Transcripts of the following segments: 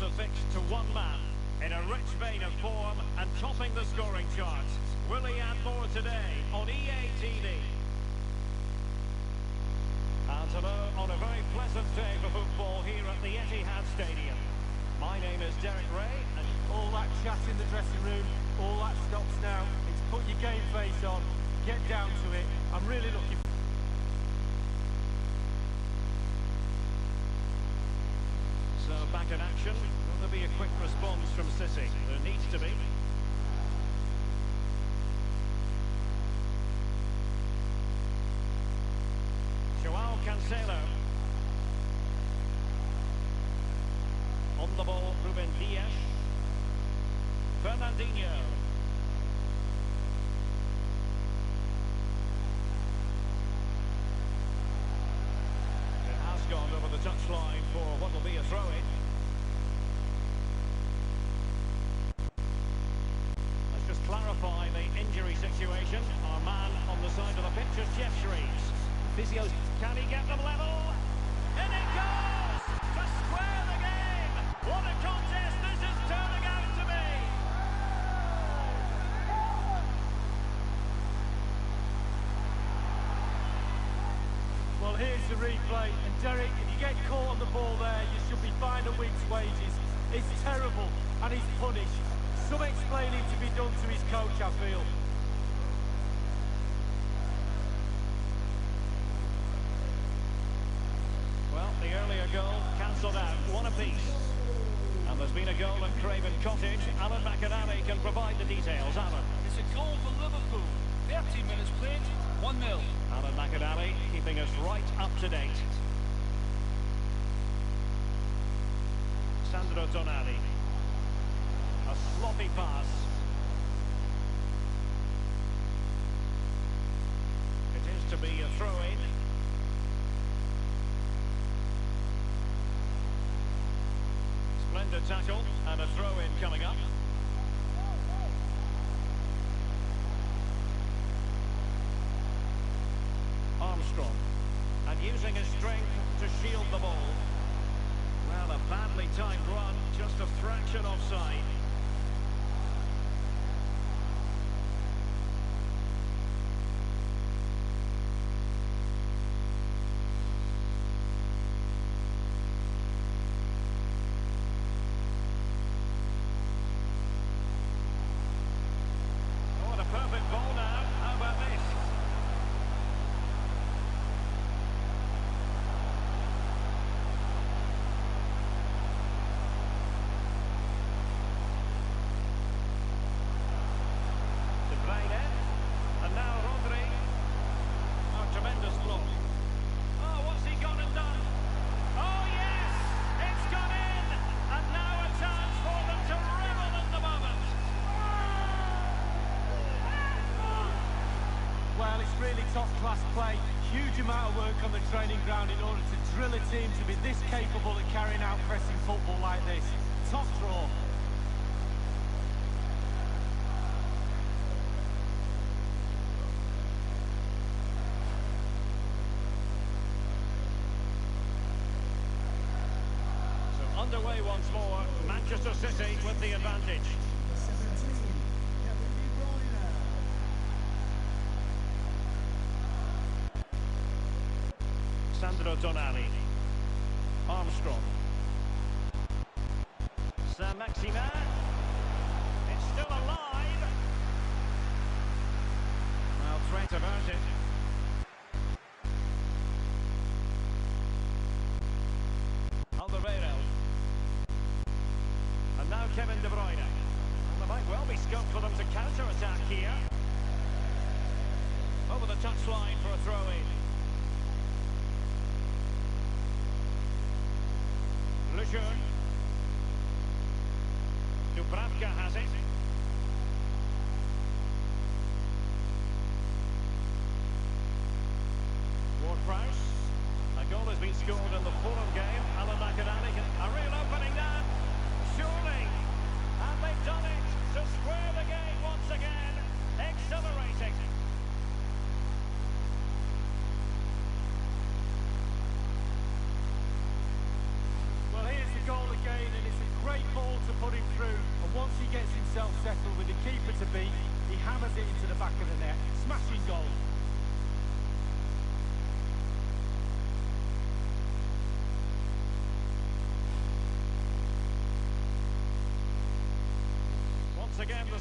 are fixed to one man, in a rich vein of form and topping the scoring chart. Will he add more today on EA TV? And hello on a very pleasant day for football here at the Etihad Stadium. My name is Derek Ray, and all that chat in the dressing room, all that stops now. It's put your game face on, get down to it. I'm really looking. So back in action. Will there be a quick response from City? There needs to be. Joao Cancelo. On the ball, Ruben Dias. Fernandinho. It has gone over the touchline for what will be a throw-in. Let's just clarify the injury situation. Our man on the side of the pitch is Jeff Shreves. Physios, can he get them level? In it goes! To square the game! What a contest this is turning out to be! Well, here's the replay, and Derek, if you get caught on the ball there, you should be fined a week's wages. It's terrible, and he's punished. Some explaining to be done to his coach, I feel. The earlier goal cancelled out, one apiece. And there's been a goal at Craven Cottage. Alan McAnally can provide the details. Alan. It's a goal for Liverpool. 13 minutes played, 1-0. Alan McAnally keeping us right up to date. Sandro Tonali. A sloppy pass. It is to be a throw-in. Splendid tackle and a throw-in coming up. Armstrong, and using his strength to shield the ball. Well, a badly timed run, just a fraction offside. Top-class play, huge amount of work on the training ground in order to drill a team to be this capable of carrying out pressing football like this. Top draw. So underway once more, Manchester City with the advantage. Sandro Tonali. Armstrong. Saint-Maximin. It's still alive. Well, threat averted. Alderweireld. And now Kevin De Bruyne. And there might well be scope for them to counter-attack here. Over the touchline for a throw-in. Lejeune. Dubravka has it. Ward-Prowse. A goal has been scored in the Fulham game. Alan McAnally, a real opening now. Surely. And they've done it to square the game once again. Exhilarating. Well, here's the goal again, and it's a great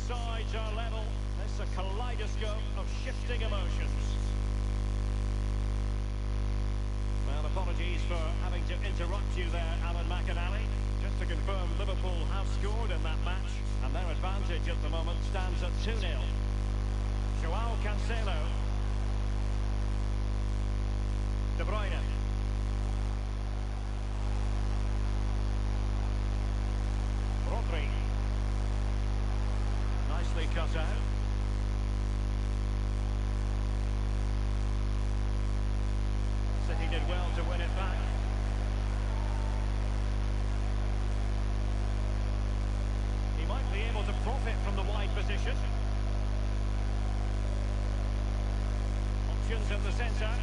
sides are level. It's a kaleidoscope of shifting emotions. Well, apologies for having to interrupt you there, Alan McAnally. Just to confirm, Liverpool have scored in that match, and their advantage at the moment stands at 2-0. Joao Cancelo. De Bruyne. Rodri. Nicely cut out. City did well to win it back. He might be able to profit from the wide position. Options in the centre.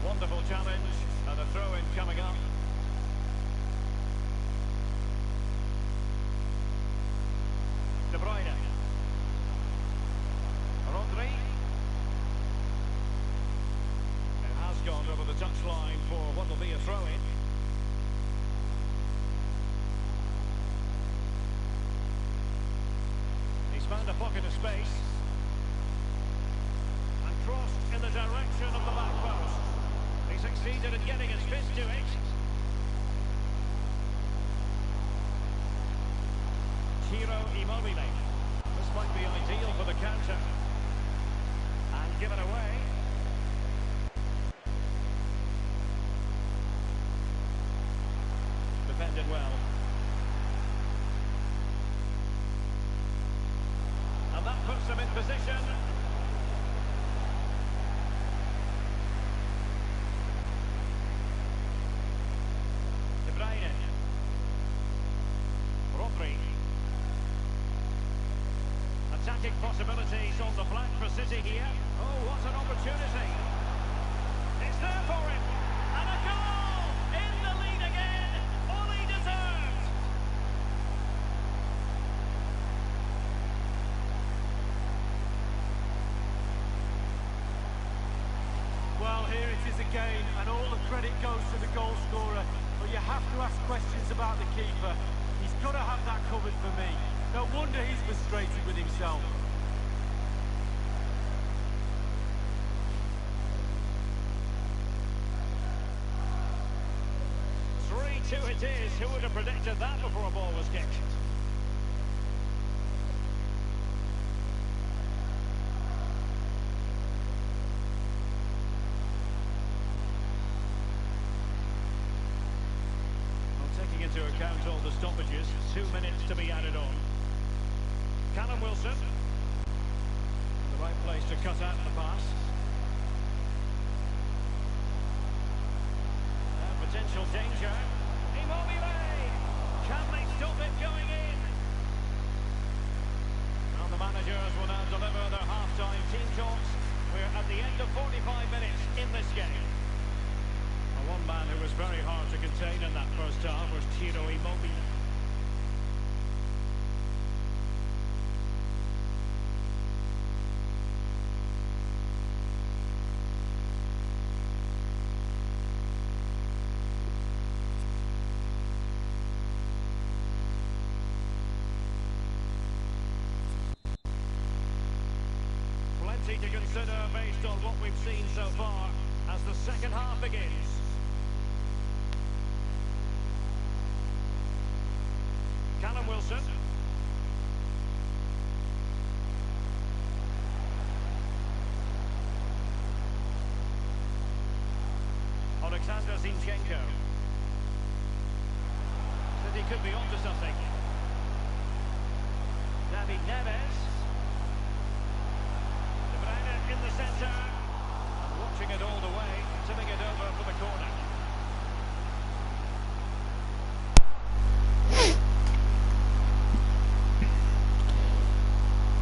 Wonderful challenge, and a throw-in coming up. De Bruyne. Rodri. It has gone over the touchline for what will be a throw-in. He's found a pocket of space. And crossed in the direction of the back post. He succeeded in getting his fist to it. Immobile. This might be ideal for the counter. And given away. Defended well. And that puts them in position. De Bruyne. Rodri. Attacking possibilities on the flank for City here. Oh, what an opportunity. It's there for him. And a goal! In the lead again. Fully deserved. Well, here it is again, and all the credit goes to the goal scorer. But you have to ask questions about the keeper. He's got to have that covered for me. No wonder he's frustrated with himself. It is. Who would have predicted that before a ball was kicked? Well, taking into account all the stoppages, 2 minutes to be added on. Callum Wilson. In the right place to cut out the pass. Potential danger. Immobile! Can they stop it going in? Well, the managers will now deliver their half-time team talks. We're at the end of 45 minutes in this game. And one man who was very hard to contain in that first half was Immobile. To consider based on what we've seen so far as the second half begins. Callum Wilson. Alexander Zinchenko. Said he could be onto something. David Neves. In the centre, and watching it all the way, tipping it over for the corner.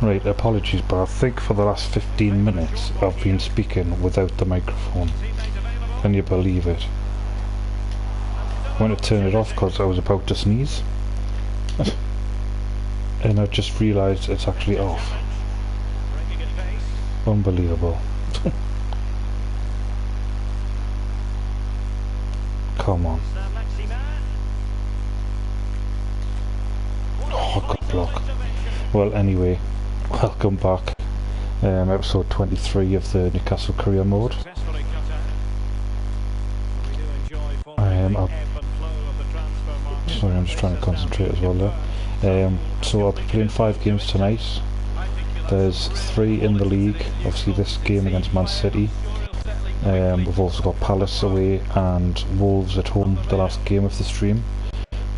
Right, apologies, but I think for the last 15 minutes I've been speaking without the microphone. Can you believe it? I went to turn it off because I was about to sneeze. And I just realised it's actually off. Unbelievable. Come on. Oh, good block. Well, anyway, welcome back. Episode 23 of the Newcastle Career mode. Sorry, I'm just trying to concentrate as well there. So I'll be playing 5 games tonight. There's 3 in the league. Obviously this game against Man City. We've also got Palace away and Wolves at home, the last game of the stream.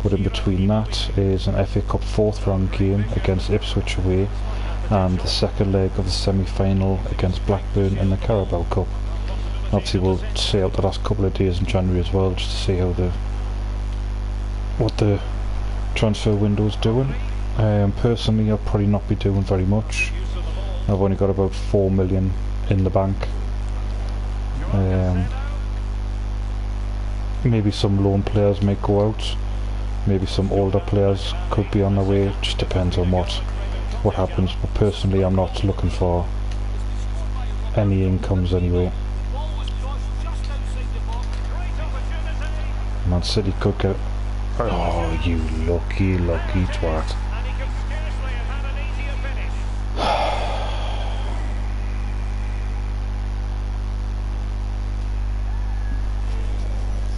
But in between that is an FA Cup 4th round game against Ipswich away, and the second leg of the semi-final against Blackburn in the Carabao Cup. Obviously we'll see out the last couple of days in January as well, just to see how what the transfer window is doing. Personally, I'll probably not be doing very much. I've only got about 4 million in the bank. Maybe some loan players may go out. Maybe some older players could be on the way. It just depends on what happens. But personally, I'm not looking for any incomes anyway. Man City could get... Oh, you lucky twat.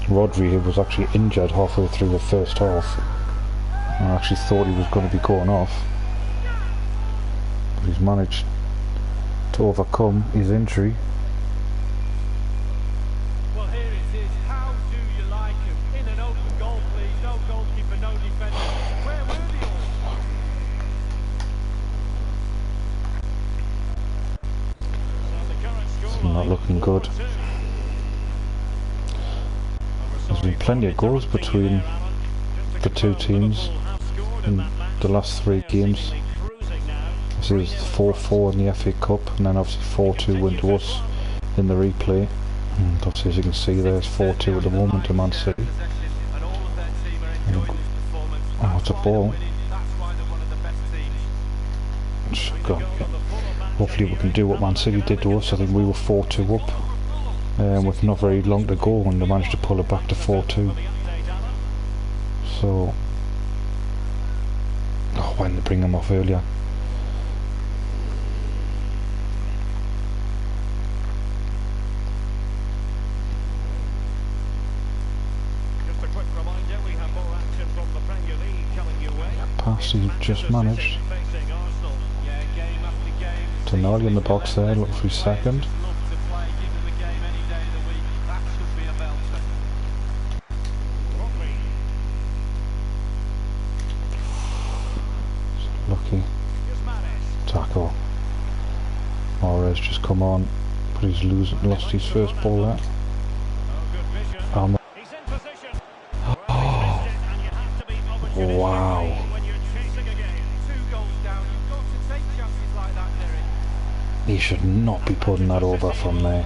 Rodri was actually injured halfway through the first half. I actually thought he was going to be going off, but he's managed to overcome his injury. Well, here it is. How do you like him? In an open goal, please. No goalkeeper, no defender. Where were they all? It's not looking good. There's been plenty of goals between the two teams in the last 3 games. Obviously there's 4-4 in the FA Cup, and then obviously 4-2 win to us in the replay. And obviously, as you can see, there's 4-2 at the moment to Man City. Oh, it's a ball. Hopefully we can do what Man City did to us. I think we were 4-2 up. With not very long to go, and they managed to pull it back to 4-2. So, why didn't they bring them off earlier? Just a quick reminder, we have more action from the Premier League coming your way. Pass he just managed. Tonali in the box there, looking for his second. Lucky tackle. Morez just come on, but he's lost his first ball there. Wow. He should not be putting that over from there.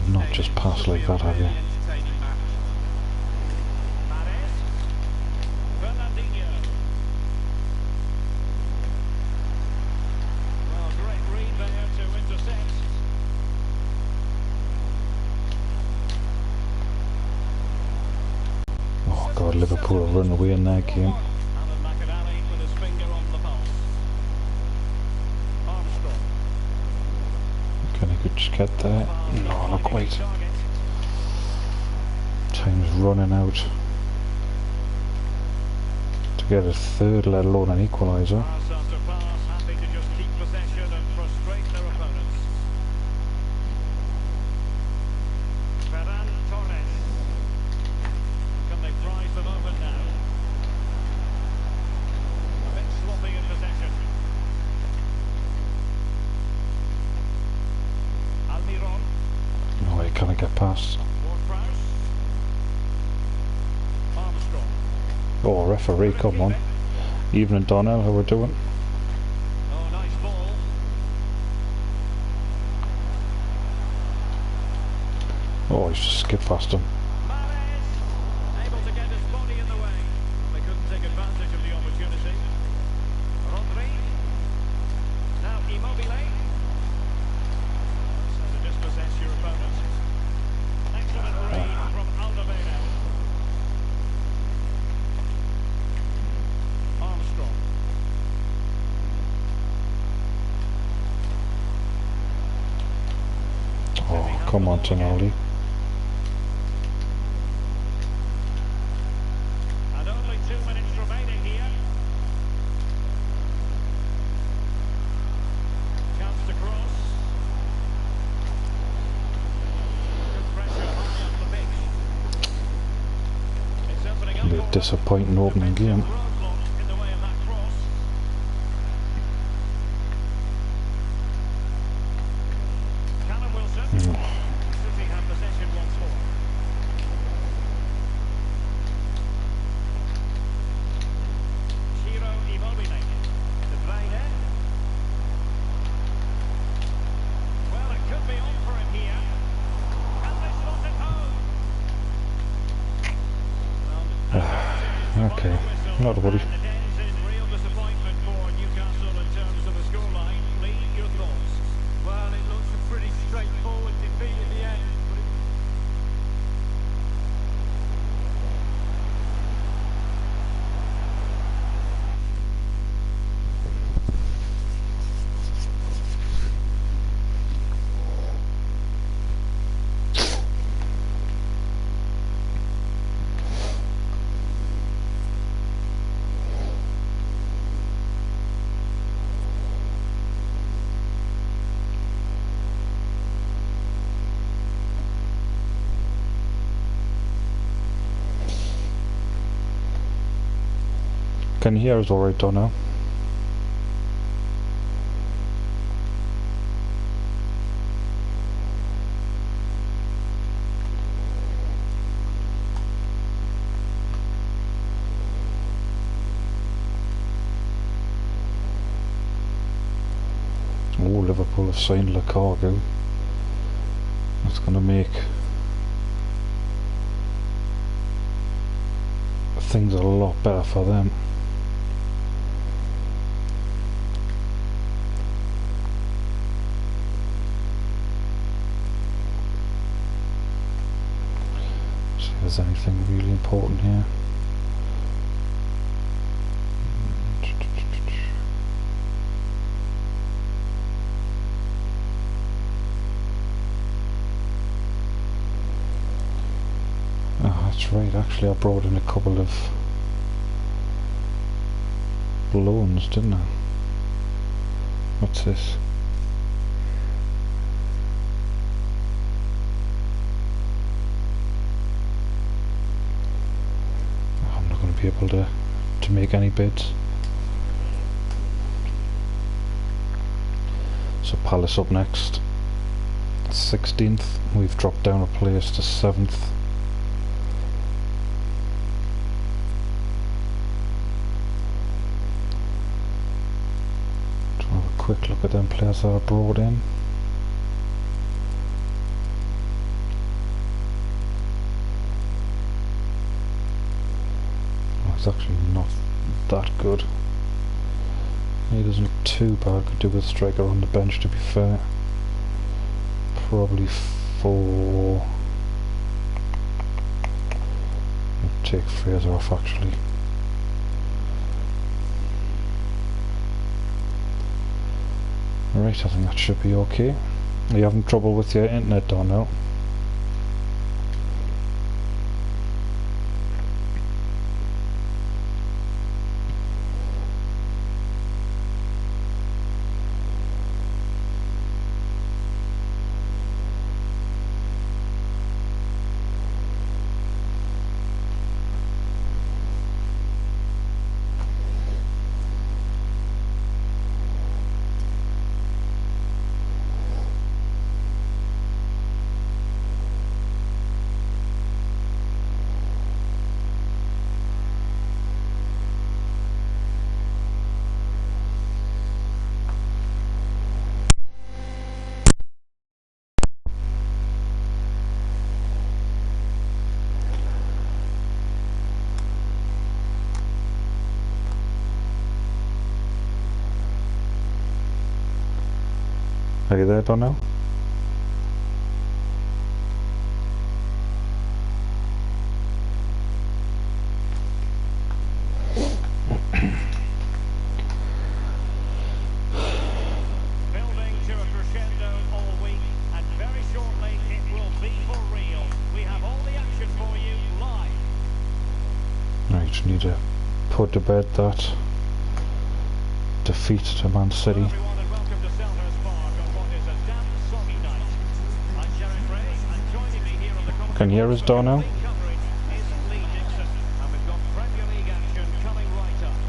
Not just pass like that, have you? Oh God, Liverpool have run away in their game. Can he just get there? No, not quite. Time's running out to get a third, let alone an equaliser. No, he can't get past. Oh, referee, come on. Even and Donnell, how we're doing. Oh, nice ball. Oh, he's just skipped past him. Come on, Tonali. And only 2 minutes remaining here. Chance to cross. Good pressure high up the pitch. It's opening up A bit disappointing opening game. roadblock in the way of that cross. Callum Wilson. City have possession once more. Ciro Immobile. De Bruyne. Well, it could be on for him here. Can they slot it home? Okay, not to worry. And it ends in real disappointment for Newcastle in terms of the scoreline. Lee, your thoughts? Well, it looks a pretty straightforward defeat in the end. But Can you hear us alright, or no? Oh, Liverpool have signed Lukaku. That's going to make things a lot better for them. See if there's anything really important here. Oh, that's right, actually I brought in a couple of loans, didn't I? What's this? Oh, I'm not going to be able to make any bids. So Palace up next. 16th, we've dropped down a place to 7th. Quick look at them players that are brought in. Oh, it's actually not that good. He doesn't look too bad. Could do with a striker on the bench, to be fair. Probably 4. I'll take Fraser off actually. Right, I think that should be okay. Are you having trouble with your internet or no? Are you there, Donnell? Building to a crescendo all week, and very shortly it Just need to put to bed that defeat to Man City. Everyone and welcome to Selhurst Park on what is a damp soggy night. I'm Sharon Ray, and joining me here on the commentary Can you hear us, Darnell? coverage is Lee Dixon, and we've got Premier League action coming right up.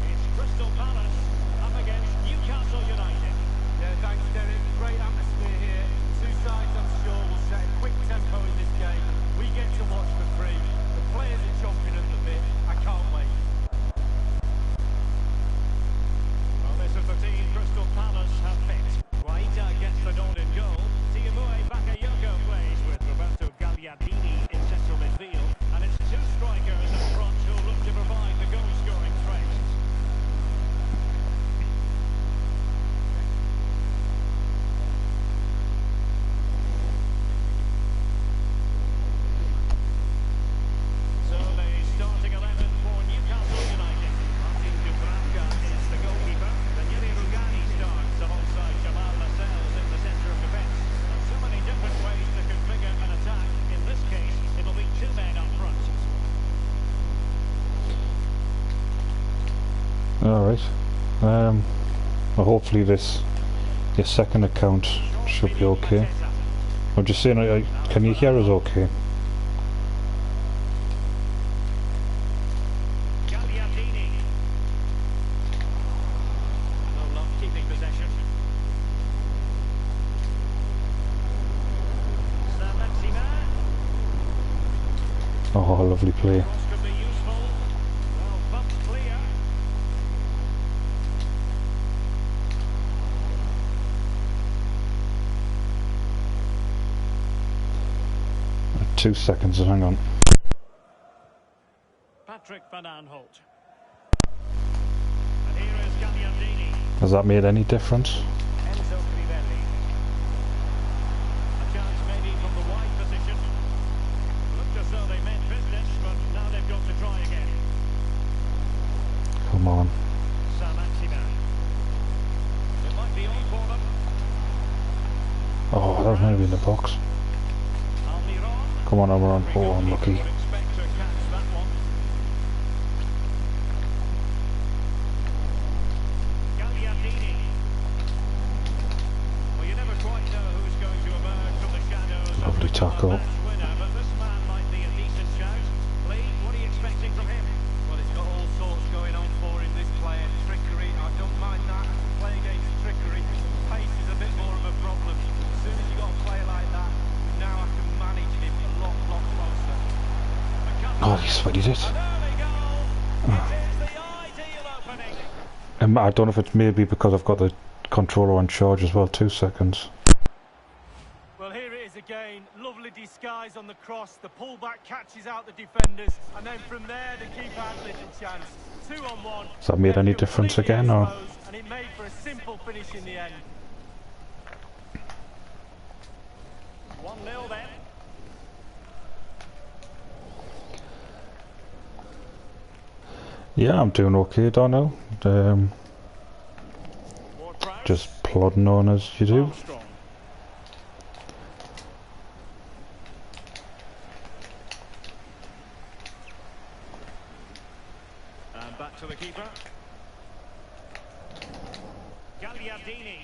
It's Crystal Palace up against Newcastle United. Yeah, thanks, Derek. Great atmosphere here. Two sides, I'm sure, will set a quick tempo in this game. We get to watch for free. The players are chomping at the bit. I can't wait. Well, this is the team Crystal Palace have picked. Guaita gets the nod in goal. Tiamue Bakayoko plays with Roberto Gagliardini in central midfield. And it's two strikers up front who look to provide the goal-scoring threat. So the starting 11 for Newcastle United. Martin Dubravka is the goalkeeper. Daniele Rugani starts alongside Jamal Lascelles in the centre of defence. And so many different ways to configure an attack. In this case, it'll be two men up front. Alright. Well, hopefully this second account should be okay. I'm just saying, can you hear us okay? Gagliardini. No luck keeping possession. Saint-Maximin. Oh, lovely play. Cross could be useful. Well, bumped clear. 2 seconds, hang on. Patrick Van Aanholt. And here is Gagliardini. Has that made any difference? Enzo Crivelli. A chance maybe from the wide position. Looked as though they meant business, but now they've got to try again. Come on. Saint-Maximin. It might be on for them. Oh, that was maybe in the box. Almiron. Come on, Almiron. Oh, unlucky. Would expect to catch that one. Gagliardini. Well, you never quite know who's going to emerge from the shadows. Lovely tackle. Match winner, but this man might be a decent shout. Lee, what are you expecting from him? Well, he's got all sorts going on for him, this player. Trickery, I don't mind that. I can play against trickery. Pace is a bit more of a problem. As soon as you've got a player like that, now I can manage him a lot closer. Oh, he sweated it. An early goal. It is the ideal opening. I don't know if it's maybe because I've got the controller on charge as well. 2 seconds. Well, here it is again. Lovely disguise on the cross. The pullback catches out the defenders, and then from there the keeper had little chance. 2-on-1. Has that made any difference again, or? And it made for a simple finish in the end. 1-0 then. Yeah, I'm doing okay, Darnell. Ward-Prowse. Just plodding on as you do. Armstrong. And back to the keeper. Gagliardini.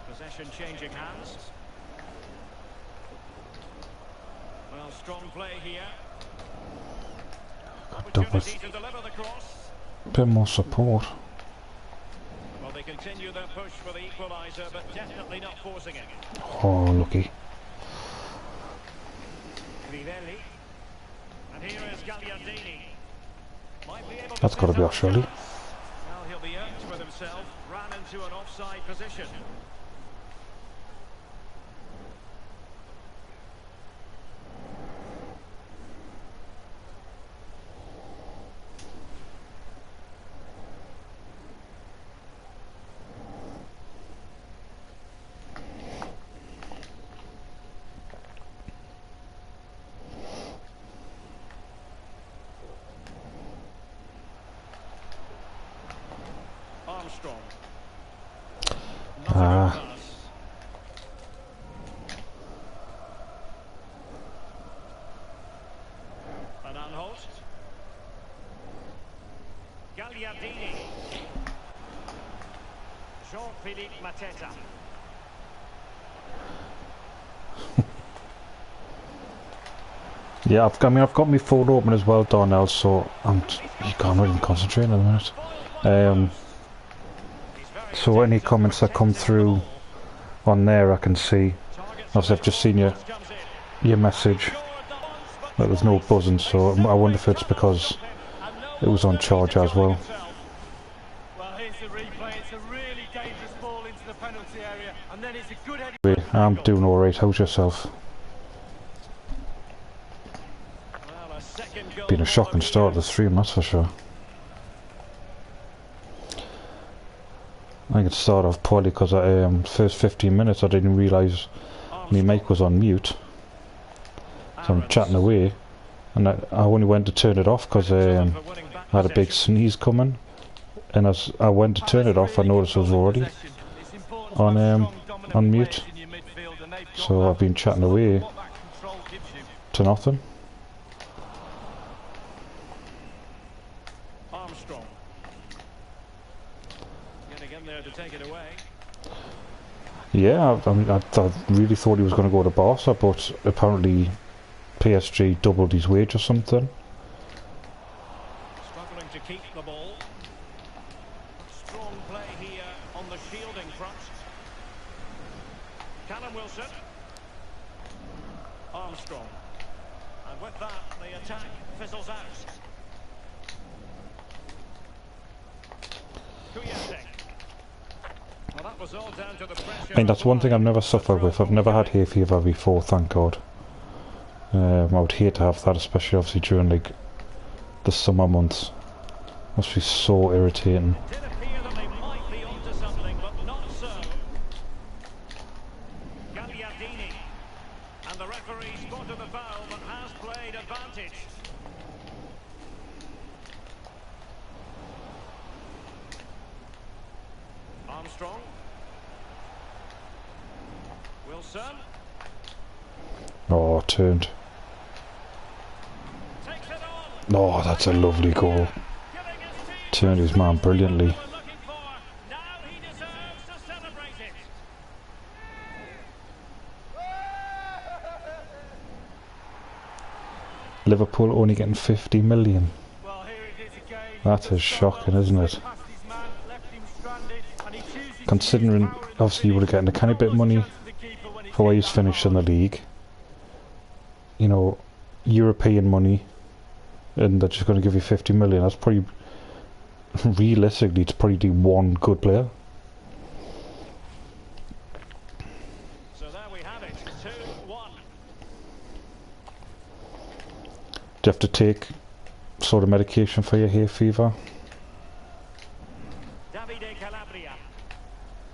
Possession changing hands. Well, strong play here. Opportunity to deliver the cross. Bit more support. Well, they continue their push for the equaliser, but definitely not forcing it. Oh, lucky. Crivelli. And here is Gagliardini. Might be able to That's got to be off, surely. Well, he'll be irked with himself. Ran into an offside position. Armstrong. Gagliardini. Jean-Philippe Mateta. Yeah, I've got my phone open as well, Darnell, so you can't really concentrate in a minute. So any comments that come through on there I can see. Obviously I've just seen your message, but there's no buzzing, so I wonder if it's because it was on charge as well. Well, here's the replay. It's a really dangerous ball into the penalty area, and then it's a good heading. I'm doing alright, how's yourself? Been a shocking start to the stream, that's for sure. I think it started off poorly because first 15 minutes I didn't realise my mic was on mute. So I'm chatting away, and I only went to turn it off because I had a big sneeze coming, and as I went to turn it off I noticed it was already on mute. So I've been chatting away to nothing. Yeah, I really thought he was going to go to Barca, but apparently PSG doubled his wage or something. Struggling to keep the ball. Strong play here on the shielding front. Callum Wilson. Armstrong. And with that, the attack fizzles out. Kouyaté. Well, that was all down to the pressure. I mean, that's one thing I've never suffered with. I've never had hay fever before, thank God. I would hate to have that, especially obviously during like the summer months. Must be so irritating. It did appear that they might be onto something, but not so. Gagliardini. And the referee spotted the foul, but has played advantage. Armstrong. Wilson. Oh, turned. Takes it on. Oh, that's a lovely goal. Giving his team Turned his man brilliantly. what they were looking for. Now he deserves to celebrate it. Liverpool only getting 50 million. Well, here it is again. That is shocking, isn't it? Past his man, left him stranded, and he chooses to Considering, use his power in the obviously, you would have gotten a tiny bit of money for where he's finished in the league. You know, European money, and they're just going to give you 50 million. That's probably, realistically, to probably do one good player. So there we have it. 2-1. Do you have to take sort of medication for your hay fever? Davide Calabria.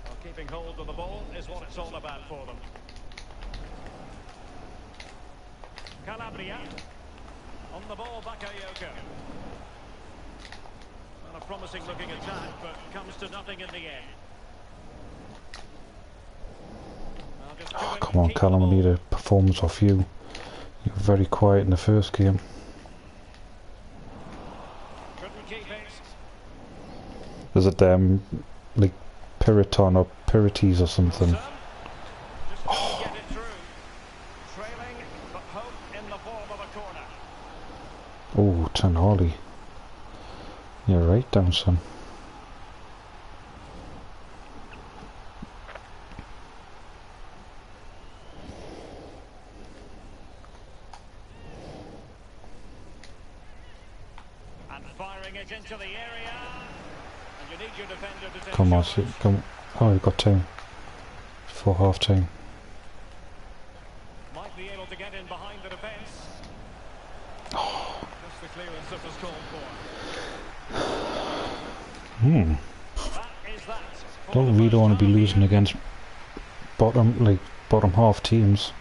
Well, keeping hold of the ball is what it's all about for them. Calabria. On the ball, Bakayoko. Well, a promising looking attack, but comes to nothing in the end. Well, just Oh, couldn't come on, keep the Callum, I ball. need a performance off you. You were very quiet in the first game. Couldn't keep it. Is it like Piriton or Pirites or something? Just couldn't get it through. Trailing, but hope in the form of a corner. Oh, Tanhali. You're right down, son. And firing it into the area. And you need your defender to take Come on, shots. come. Oh, you've got time. For half time. Might be able to get in behind the defence. Just the clearance that was called for. That is that. for Don't the really first want to be time losing here. against bottom half teams.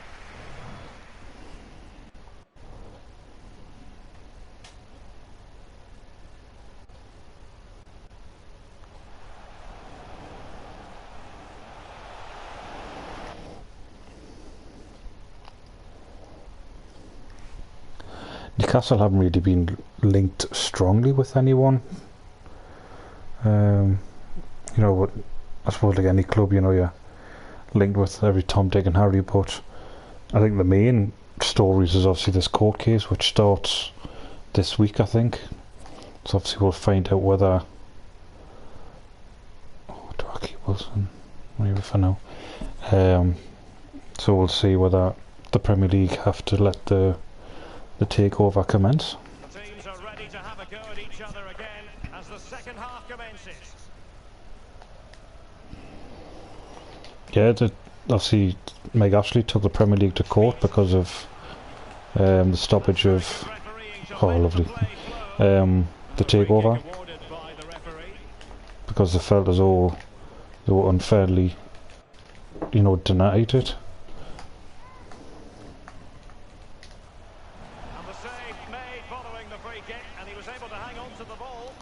Newcastle haven't really been linked strongly with anyone. You know, I suppose like any club, you know, you're linked with every Tom, Dick and Harry, but I think the main stories is obviously this court case, which starts this week, I think. So obviously we'll find out whether... Oh, do I keep Wilson? Maybe for now. So we'll see whether the Premier League have to let the takeover commence. The teams are ready to have a go at each other again as the second half commences. Yeah, obviously Meg Ashley took the Premier League to court because of the stoppage of... Oh, lovely. The takeover. Because they felt as though they were unfairly, you know, denied it. And the save made following the free kick, and he was able to hang on to the ball.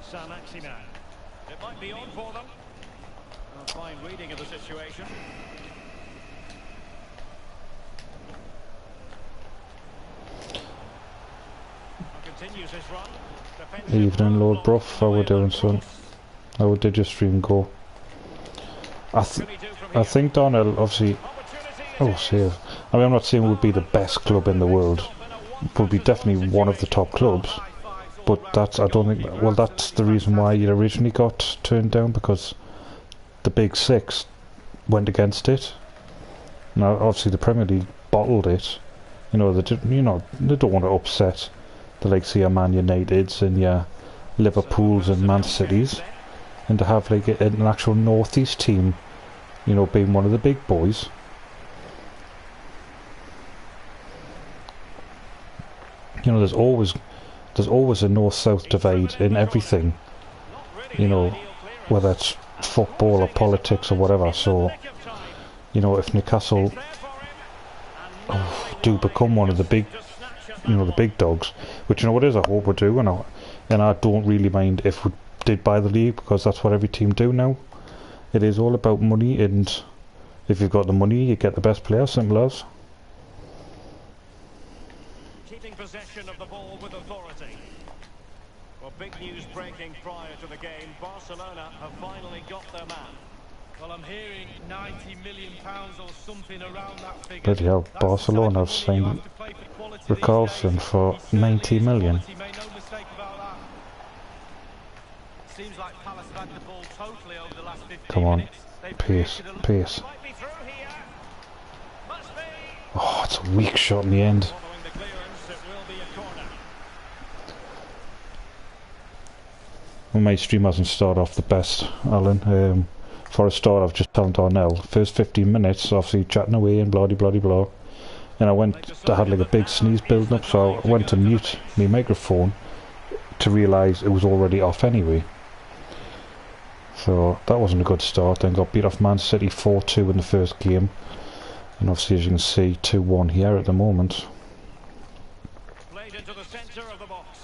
Saint-Maximin. It might be on for them. A fine reading of the situation. Continues his run. Evening, Lord Bruff. How we doing, son? How did your stream go? I think Darnell, obviously... Oh, save. I mean, I'm not saying we'd be the best club in the world. We'll be definitely one of the top clubs. But that's, I don't think... Well, that's the reason why it originally got turned down, because the Big Six went against it. Now, obviously, the Premier League bottled it. You know, they don't want to upset the likes of your Man Uniteds and your Liverpools and Man Cities, and to have like an actual northeast team, you know, being one of the big boys. You know, there's always a north-south divide in everything. You know, whether it's football or politics or whatever. So, you know, if Newcastle do become one of the big, you know, the big dogs, which, you know what is, I hope we do, and I don't really mind if we did buy the league, because that's what every team do now. It is all about money, and if you've got the money, you get the best player, simple as. Keeping possession of the ball with authority. Well, big news breaking prior to the game. Barcelona have finally got their man. Well, I'm hearing £90 million or something around that figure. Bloody hell, Barcelona have signed Carlson for 90 million. Come on, pace, pace. Oh, it's a weak shot in the end. Well, my stream hasn't started off the best, Alan. For a start, I've just told Darnell, first 15 minutes, obviously chatting away and blah-de-blah-de-blah. And I had like a big sneeze building up, so I went to mute my microphone to realise it was already off anyway. So that wasn't a good start. Then got beat off Man City 4-2 in the first game. And obviously, as you can see, 2-1 here at the moment. Played into the centre of the box.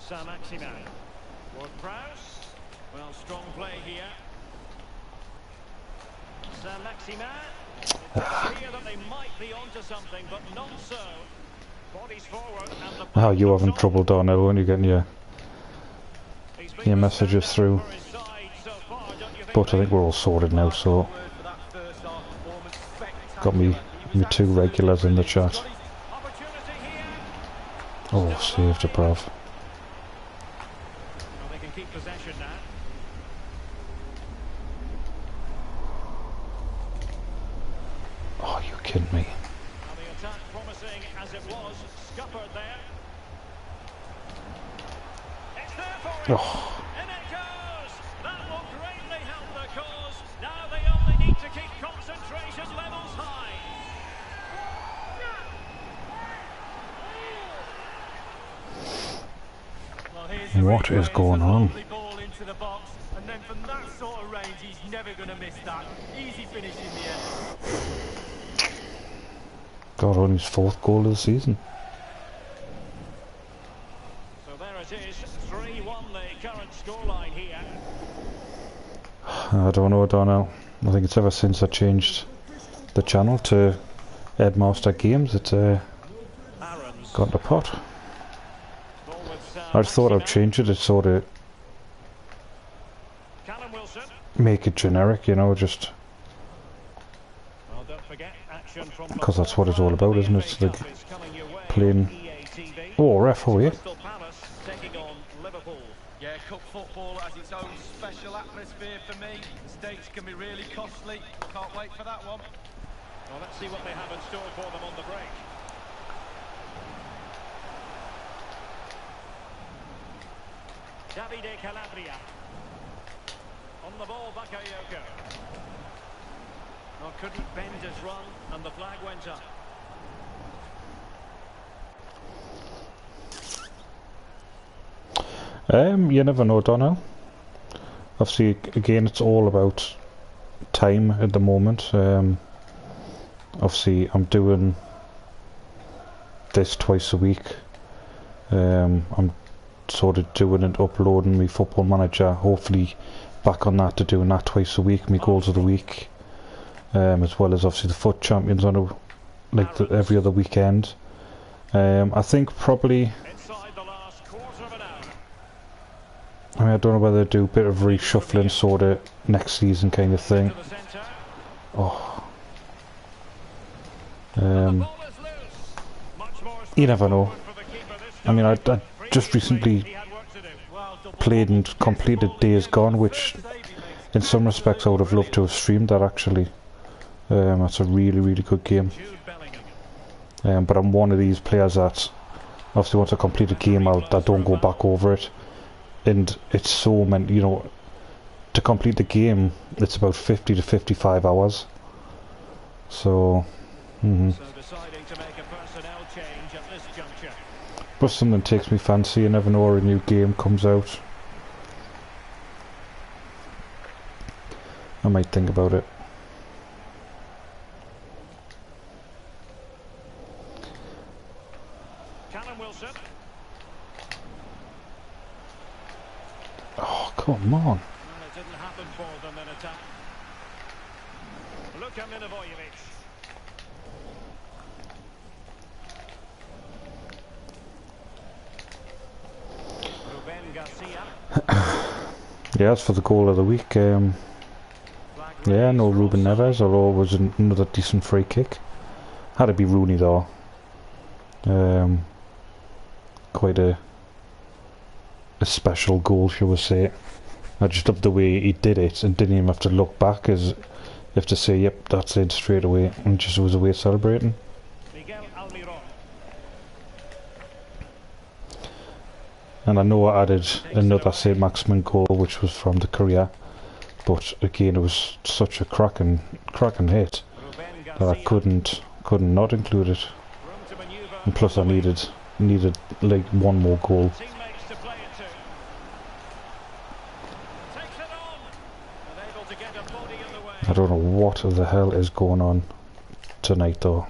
Saint-Maximin. Ward-Prowse. Well, strong play here. Saint-Maximin. It's clear that they might be onto something, but not so. Bodies forward and the... Oh, you're having trouble, Darnell, when you're getting your messages through. But I think we're all sorted now, so... Got me two regulars in the chat. Oh, saved it, bruv. They can keep possession now. Oh, you kidding me? And the attack promising as it was, scuppered there. It's there for it. Oh. And it goes. That will greatly help the cause. Now they only need to keep concentration levels high. What is going on? Ball into the box, and then from that sort of range, he's never going to miss that. Easy finish in the end. Got on his 4th goal of the season. So there it is, 3-1 the current scoreline here. I don't know. I think it's ever since I changed the channel to Headmaster Games, it's got the pot. I just thought I'd change it to sort of make it generic, you know, just because that's what it's all about, isn't it? It's like playing. Oh, ref, oh yeah. Yeah, cup football has its own special atmosphere for me. Stakes can be really costly. Can't wait for that one. Well, let's see what they have in store for them on the break. Davide Calabria. On the ball, Bakayoko. Well, couldn't bend his run, and the flag went up. You never know, Donnell. Obviously, again, it's all about time at the moment. Obviously, I'm doing this twice a week. I'm sort of doing it, uploading my Football Manager, hopefully back on that to doing that twice a week, my goals of the week, as well as obviously the Foot Champions on every other weekend. I think probably, I mean, I don't know whether to do a bit of reshuffling sort of next season kind of thing. Oh. You never know. I mean, I just recently played and completed Days Gone, which in some respects I would have loved to have streamed that actually. That's a really good game. But I'm one of these players that obviously once I complete a game I don't go back over it. And it's so many, you know, to complete the game it's about 50 to 55 hours. So, but something takes me fancy. You never know where a new game comes out. I might think about it. Oh, come on. It didn't happen for them in attack. Luka Milivojevic. Ruben Garcia. Yeah, as for the goal of the week, yeah, no Ruben Neves, although it was another decent free kick. Had to be Rooney though. Quite a special goal, shall we say. I just loved the way he did it and didn't even have to look back, as if to say, yep, that's it straight away, and just was away celebrating. And I know I added another St. Maximin goal, which was from the Career, but again it was such a cracking hit that I couldn't not include it. And plus I needed like one more goal. I don't know what the hell is going on tonight though.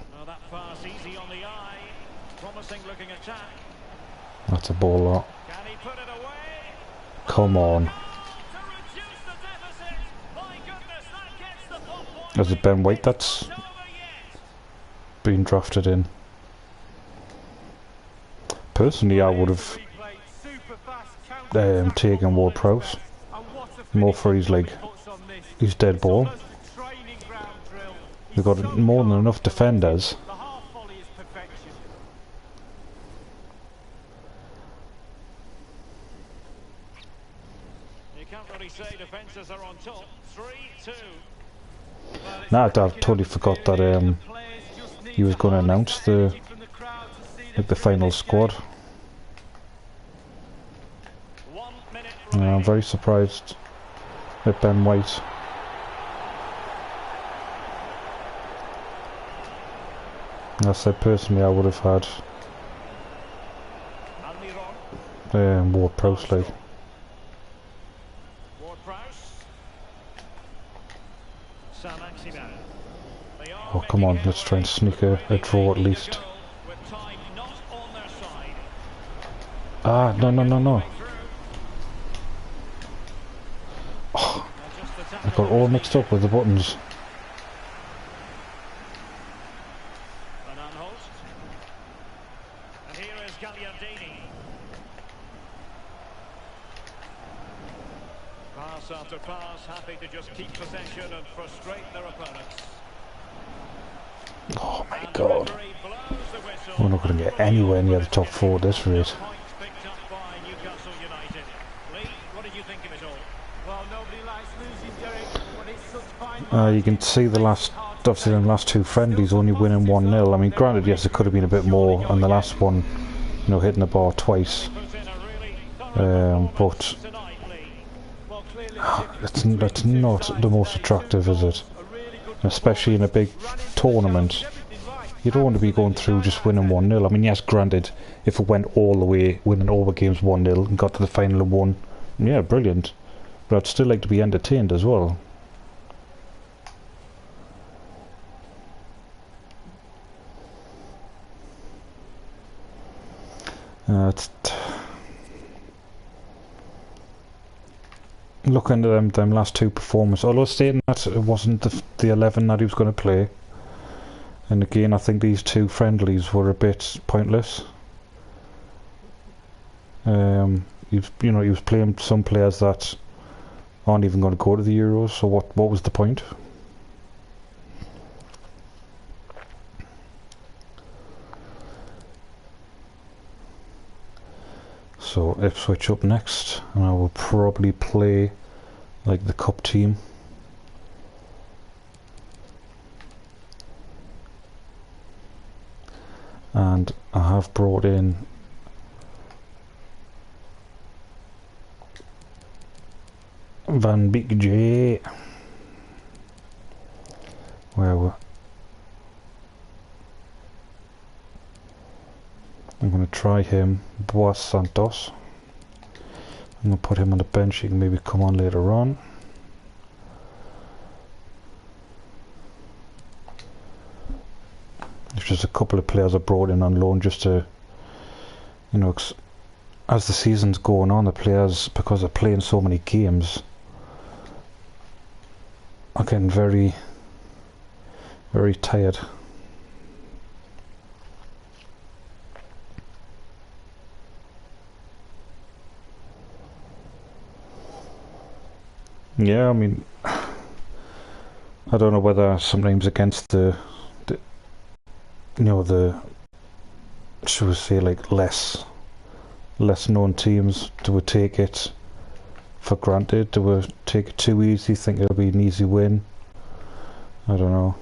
That's a ball lot. Come on. Is it Ben White that's been drafted in? Personally, I would have taken Ward-Prowse more for his dead ball. We've got more than enough defenders. You can't really say defences are on top. 3-2. Nah, I totally forgot that he was going to announce the final squad. I'm very surprised at Ben White. I said personally I would have had Ward-Prowse like. Oh come on, let's try and sneak a draw at least. Ah, no. Oh, I got all mixed up with the buttons. And here is Gagliardini. Pass after pass, happy to just keep possession and frustrate their opponents. Oh my god. We're not going to get anywhere near the top 4 at this rate. Points picked up by Newcastle United. Lee, what did you think of it all? Well, nobody likes losing, Derek, when it's such fine. You can see obviously the last 2 friendlies only winning 1-0. I mean, granted, yes, it could have been a bit more on the last one, you know, hitting the bar twice. But that's not the most attractive, is it? Especially in a big tournament. You don't want to be going through just winning 1-0. I mean, yes, granted, if it went all the way, winning all the games 1-0 and got to the final and won, yeah, brilliant. But I'd still like to be entertained as well. Looking at them last 2 performances, although stating that it wasn't the 11 that he was going to play, and again I think these 2 friendlies were a bit pointless. He was playing some players that aren't even going to go to the Euros, so what was the point? So Ipswich up next, and I will probably play like the cup team. And I have brought in Van Beek J. I'm going to try him, Boas Santos. I'm going to put him on the bench. He can maybe come on later on. There's just a couple of players I brought in on loan just to, you know, as the season's going on, the players, because they're playing so many games, are getting very, very tired. Yeah, I mean, I don't know whether sometimes against the you know, should we say, like less known teams, do we take it for granted? Do we take it too easy, think it'll be an easy win? I don't know.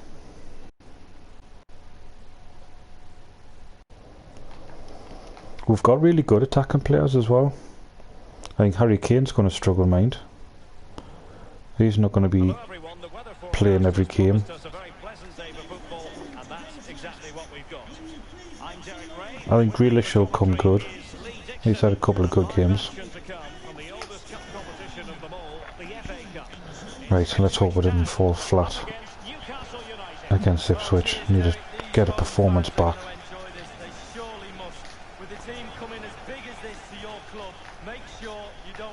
We've got really good attacking players as well. I think Harry Kane's going to struggle, mind. He's not going to be playing every game. I think Grealish will come good. He's had a couple of good games. Right, let's hope it didn't fall flat against Ipswich. Need to get a performance back.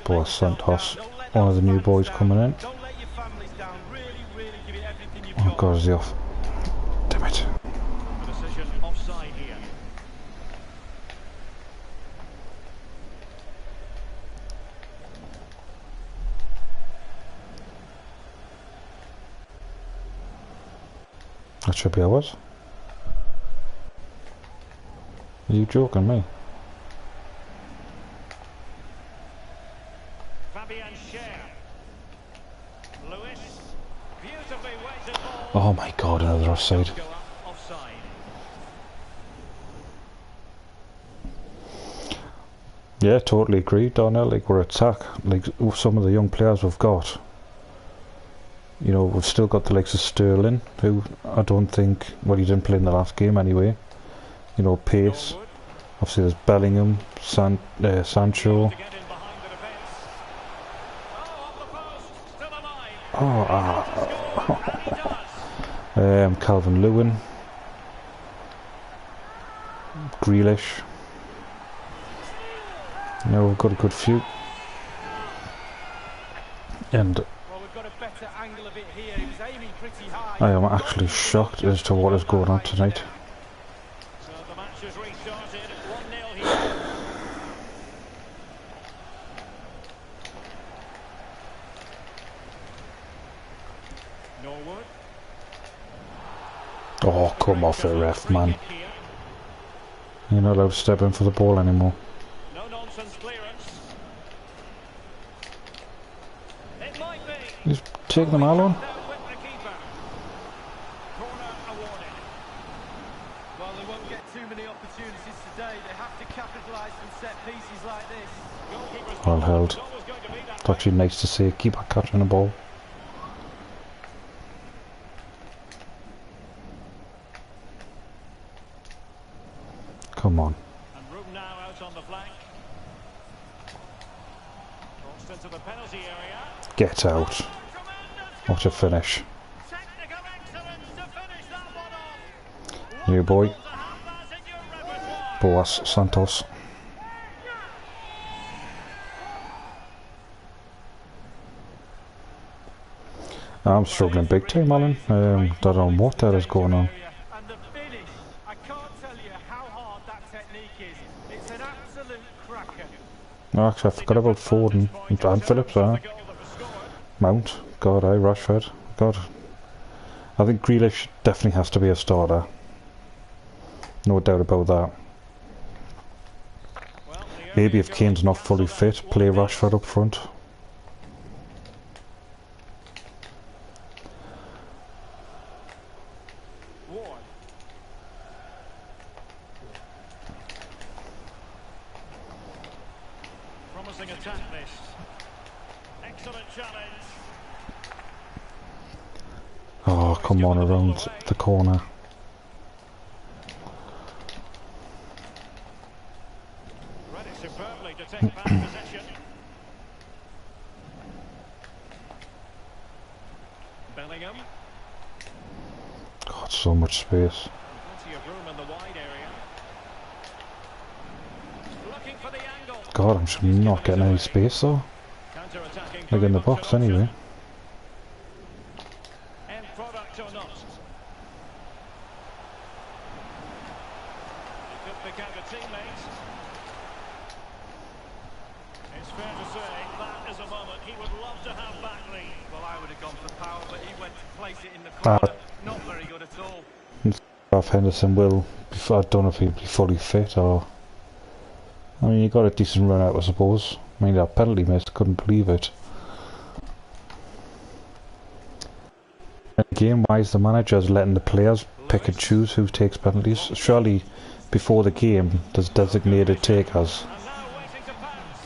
Boas Santos, one of the new boys coming in. Oh god, is he off? Damn it. That should be ours. Are you joking me? Oh my god, another offside. Yeah, totally agree, Darnell. Like, we're attack. Like, some of the young players we've got. You know, we've still got the likes of Sterling, who I don't think, well, he didn't play in the last game anyway. You know, pace. Obviously there's Bellingham, Sancho. Calvin Lewin. Grealish. You know, we've got a good few. And better angle of it here. He was aiming pretty high. I am actually shocked as to what is going on tonight. So the match has restarted. 1-0 here. Norwood. Oh, come off it, ref, man. You're not allowed to step in for the ball anymore. No nonsense clearance. It might be. He's taking them all on. Corner awarded. Well, they won't get too many opportunities today. They have to capitalise from set pieces like this. Goalkeeper's Well ball. held. It's always going to be that It's actually nice to see a keeper catching the ball. Come on. And room now out on the flank. Crossed into the penalty area. Get out. Tremendous What a finish. technical excellence to finish that one off. New boy. To have that in your repertoire. Boas Santos. I'm struggling big time, Alan. Don't know what that is going on. And the finish, I can't tell you how hard that technique is. It's an absolute cracker. Actually, I forgot about Foden and Phillips. Mount. God, Rashford. God. I think Grealish definitely has to be a starter. No doubt about that. Maybe if Kane's not fully fit, play Rashford up front. Ward. Promising attack this. Excellent challenge. Oh, come on, around the corner. Read it superbly to take back possession. Bellingham. God, so much space. Plenty of room in the wide area. Looking for the angle. God, I'm just not getting any space though. Counter-attacking. Like in the box anyway. End product or not. He could pick out a teammate. It's fair to say that is a moment he would love to have back, Lee. Well, I would have gone for power, but he went to place it in the corner. Not very good at all. Ralph Henderson will, I don't know if he'll be fully fit or... I mean, he got a decent run out, I suppose. I mean, that penalty miss, couldn't believe it. And game-wise, the manager's letting the players pick and choose who takes penalties. Surely, before the game, there's designated takers. And now waiting to pounce.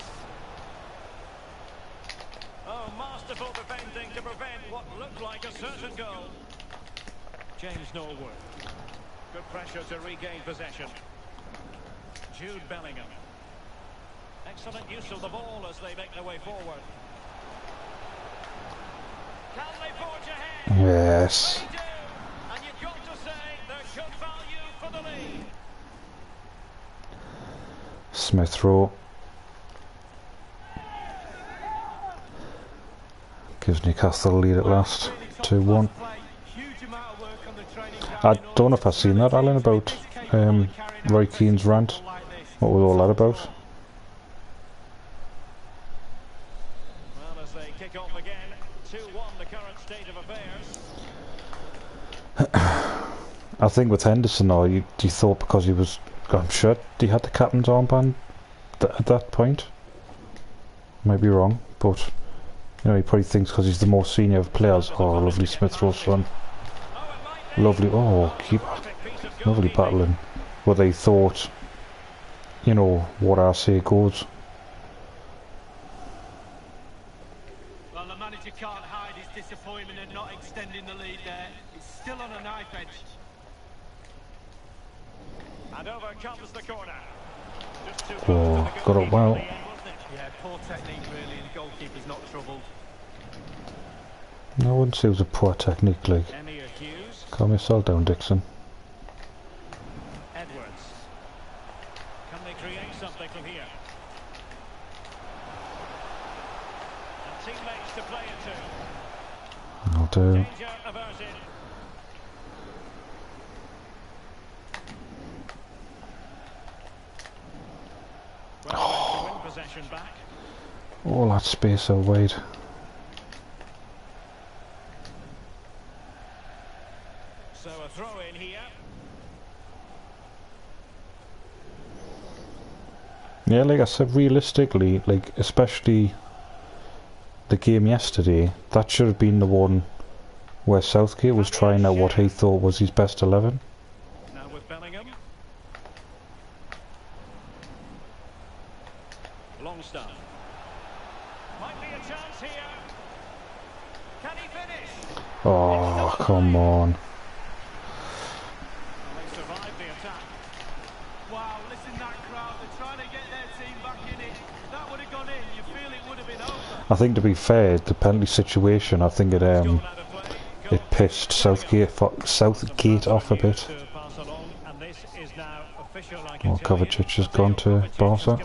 Oh, masterful defending to prevent what looked like a certain goal. James Norwood. Good pressure to regain possession. Jude Bellingham. Excellent use of the ball as they make their way forward. Can they forge ahead? Yes. They do. And you've got to say they're good value for the lead. Smith Rowe. Gives Newcastle the lead at last. 2-1. I don't know if I've seen that, Alan, about Roy Keane's rant. What was all that about? Well, as they kick off again, 2-1 the current state of affairs. I think with Henderson, though, you thought because he was, I'm sure he had the captain's armband at that point. Might be wrong, but you know, he probably thinks because he's the most senior of players. Oh, lovely Smith Rowe's son. Lovely, oh, keeper. Lovely battling. But they thought, you know, what I say goes. Well, the manager can't hide his disappointment at not extending the lead there. It's still on a knife edge. And over comes the corner. Just too Oh, close to the got it well. goalkeeper in the end, wasn't it? Yeah, poor technique really, and the goalkeeper's not troubled. I wouldn't say it was a poor technique, like. Emir Hughes. Calm yourself down, Dixon. Edwards. Can they create something from here? And teammates to play it to. I'll do. Danger averted. Well, win possession back. All that space so wide. So a throw in here. Yeah, like I said, realistically, like especially the game yesterday, that should have been the one where Southgate was trying out what he thought was his best 11. Now with Bellingham. Longstaff. Might be a chance here. Can he finish? Oh, come on. They survived the attack. Wow, listen that crowd, they're trying to get their team back in it. That would have gone in, you feel it would have been over. I think to be fair, the penalty situation, I think it pissed Southgate off a bit. Well, Kovacic has gone to Barca.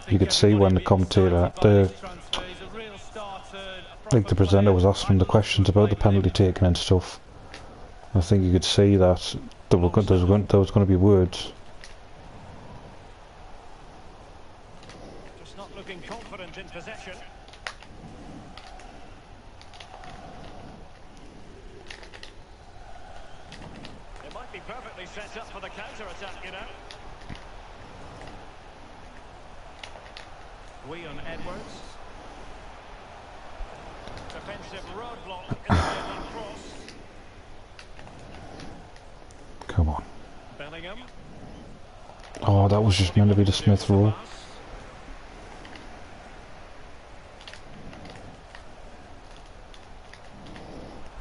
You could see when the commentator, like the presenter was asking the questions about the penalty taken and stuff. I think you could see that there was going to be words. Just not looking confident in possession. It might be perfectly set up for the counter-attack, you know. Guion Edwards. Defensive roadblock in the middle cross. Come on. Bellingham. Oh, that was just meant to be the Smith rule.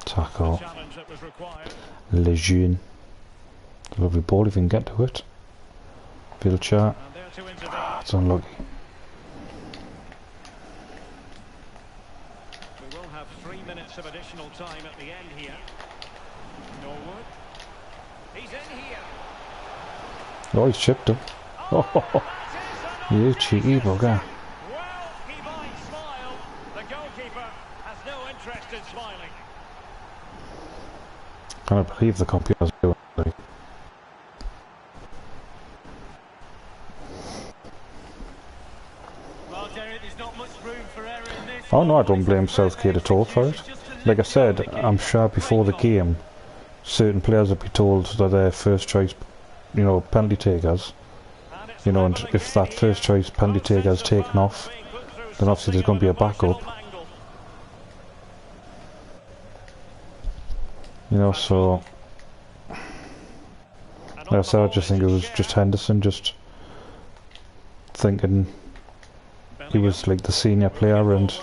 Tackle. Challenge that was required. Lejeune. Lovely ball if you can get to it. Vilcha. And there to intervene. It's unlucky. We will have 3 minutes of additional time at the end here. Norwood. He's in here. Oh, he's chipped him. Oh, you cheeky bugger. Well, he might smile. The goalkeeper has no interest in smiling. Can't believe the computer's doing it. Well, Derek, there's not much room for error in this. Oh no, I don't blame Southgate at all for it. Like I said, I'm sure before the game, certain players would be told that they're first choice, you know, penalty takers. You know, and if that first choice penalty taker is taken off, then obviously there's going to be a backup. You know, so like I said, I just think it was just Henderson just thinking he was like the senior player and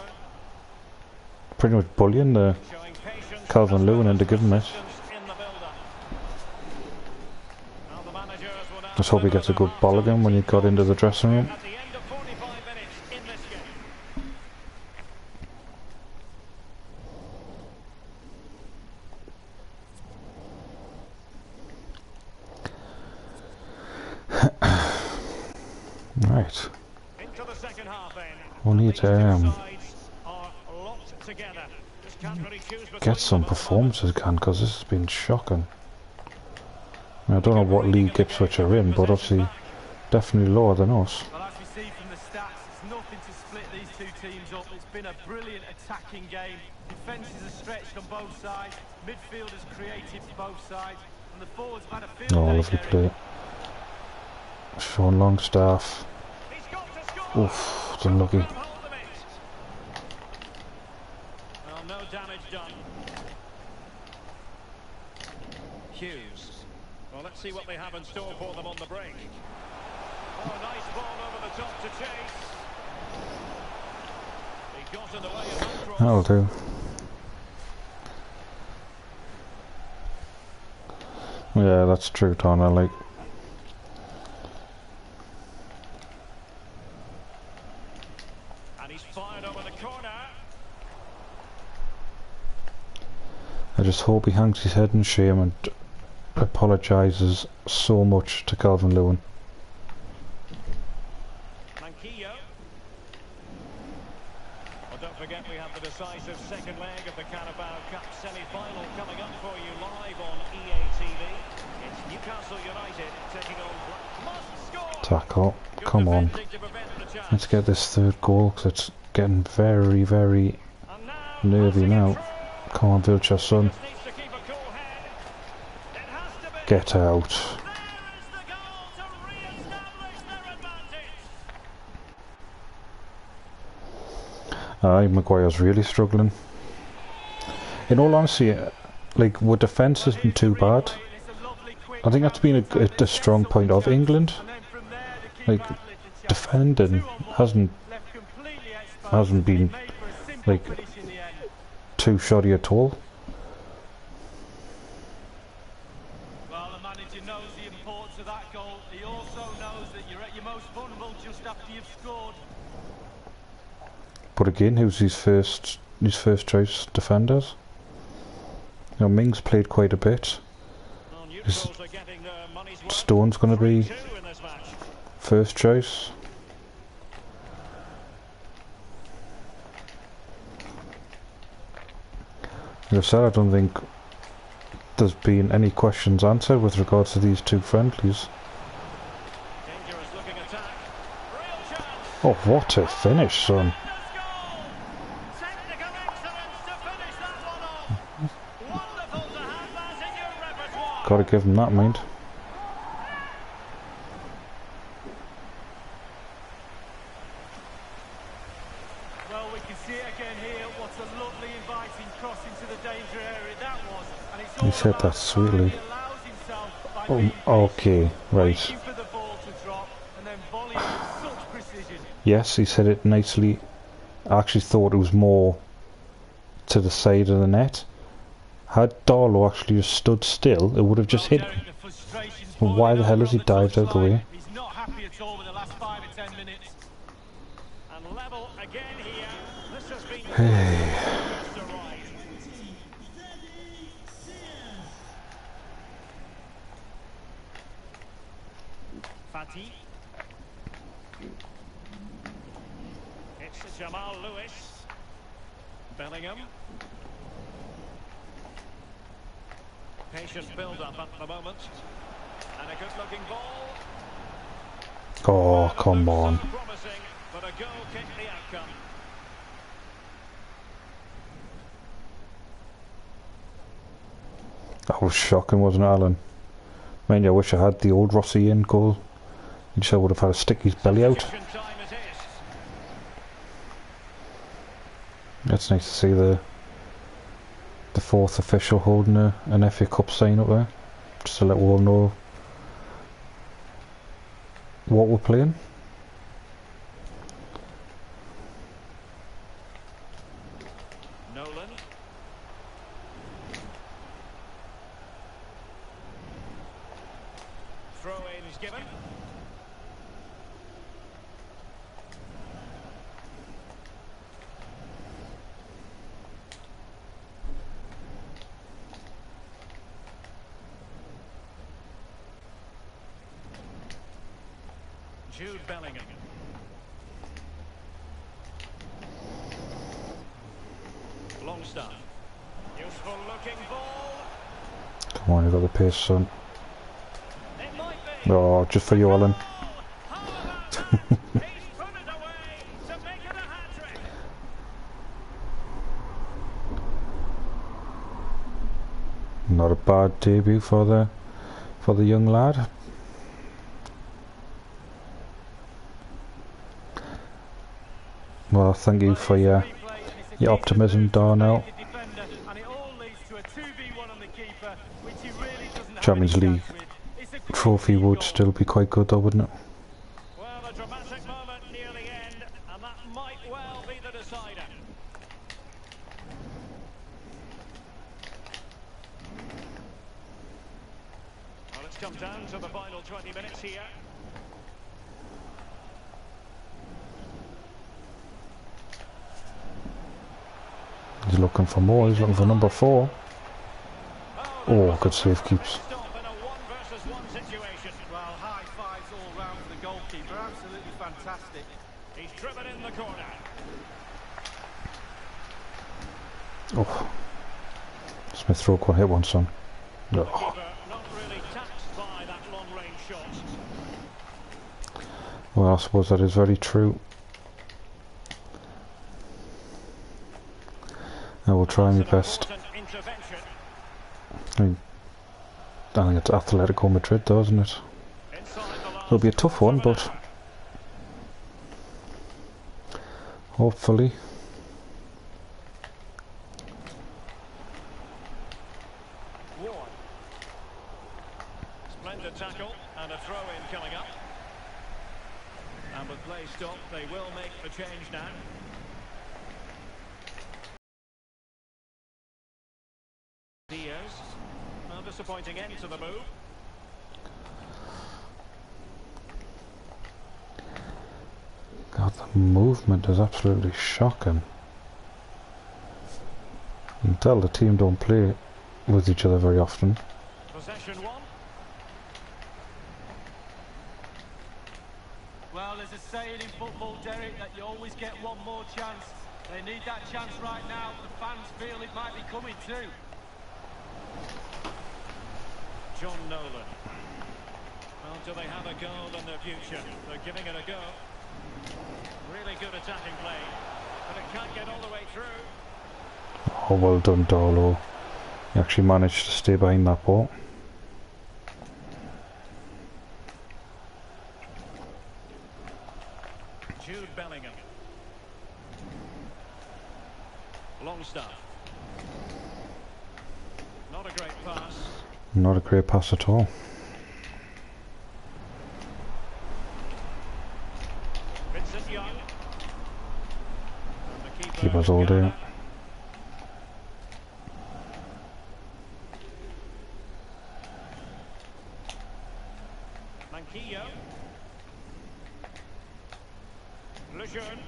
pretty much bullying the Calvin Lewin into giving it. Just hope he gets a good ball again when he got into the dressing room. At the end of 45 minutes in this game. Right. Into the second half then. We'll need to Sides are locked together. Just can't really choose between get some them. performances again, because this has been shocking. I don't know what league Ipswich are in, but obviously definitely lower than us. Well, as we see from the stats, it's nothing to split these two teams up. It's been a brilliant attacking game. Defences are stretched on both sides. Midfielders creative both sides. And the forwards have had a field Oh, day, lovely Derek. play. Sean Longstaff. He's got to score. Oof, it's unlucky. Grab hold of it. Well, no damage done. Hughes. Well, let's see what they have in store for them on the break. Oh, nice ball over the top to chase. He got in the way of that cross. That'll do. Yeah, that's true, Ton. I like. And he's fired over the corner. I just hope he hangs his head in shame and apologises so much to Calvin Lewin. Manquillo. don't forget we have the decisive second leg of the Carabao Cup Semi-Final coming up for you live on EA TV. It's Newcastle United taking on must score. Tackle. Come on. Let's get this third goal because it's getting very, very nervy now. Come on, build your son. Get out. Aye, Maguire's really struggling. In all honesty, like, our defence isn't too bad. I think that's been a strong point of England. Like, defending hasn't been, like, too shoddy at all. Well, the manager knows the importance of that goal. He also knows that you're at your most vulnerable just after you've scored. But again, who's his first choice defenders? You know, Mings played quite a bit. Is Stone's going to be first choice? Like I said, I don't think there's been any questions answered with regards to these two friendlies. Oh, what a finish, son. Gotta give him that, mind. Well, we can see it again here. What a lovely inviting cross into the danger area that was. And it's all He's hit that sweetly. Oh, okay, right. Yes, he's hit it nicely. I actually thought it was more to the side of the net. Had Darlow actually just stood still, it would have just hit him. Well, why the hell has he dived out of the way? He's not happy at all with the last 5 or 10 minutes. And level again here. This has been Fati. It's Jamal Lewis. Bellingham. Patient build-up at the moment. And a good-looking ball. Oh, come on. So promising, but a goal kicked the outcome. That was shocking, wasn't it, Alan? I mean, I wish I had the old Rossi in goal. He just would have had to stick his belly out. It's nice to see the fourth official holding an FA Cup sign up there, just to let we all know what we're playing. Nolan. Throw-ins given. Jude Bellingham. Long stuff. Useful looking ball. Come on, you got the pace, son. It might be. Oh, just for you, Alan. He's put it away to make it a hat-trick. Not a bad debut for the young lad. Well, thank you for your optimism, Darnell. Champions League trophy would still be quite good though, wouldn't it? Well, a dramatic moment near the end, and that might well be the decider. Well, it's come down to the final 20 minutes here. He's looking for more, he's looking for number 4. Oh, good save keeps. Well, high fives all round for the goalkeeper. Absolutely fantastic. He's driven in the corner. Oh, Smith Rowe can't hit one, son. No. Not really taxed by that long-range shot. Well, I suppose that is very true. I will try my best. I think it's Atletico Madrid though, isn't it? It'll be a tough one, but hopefully. Splendid tackle and a throw-in coming up. And with play stopped, they will make the change now. Diaz, a disappointing end to the move. God, the movement is absolutely shocking. You can tell the team don't play with each other very often. Possession one. Well, there's a saying in football, Derek, that you always get one more chance. They need that chance right now. The fans feel it might be coming too. John Nolan. Well, do they have a goal in their future? They're giving it a go. Really good attacking play, but it can't get all the way through. Oh, well done, Darlow. He actually managed to stay behind that ball. Jude Bellingham. Longstaff. Not a great pass. Not a great pass at all. Vincent Young. And the Keeper's all day. Manquillo. Lejeune.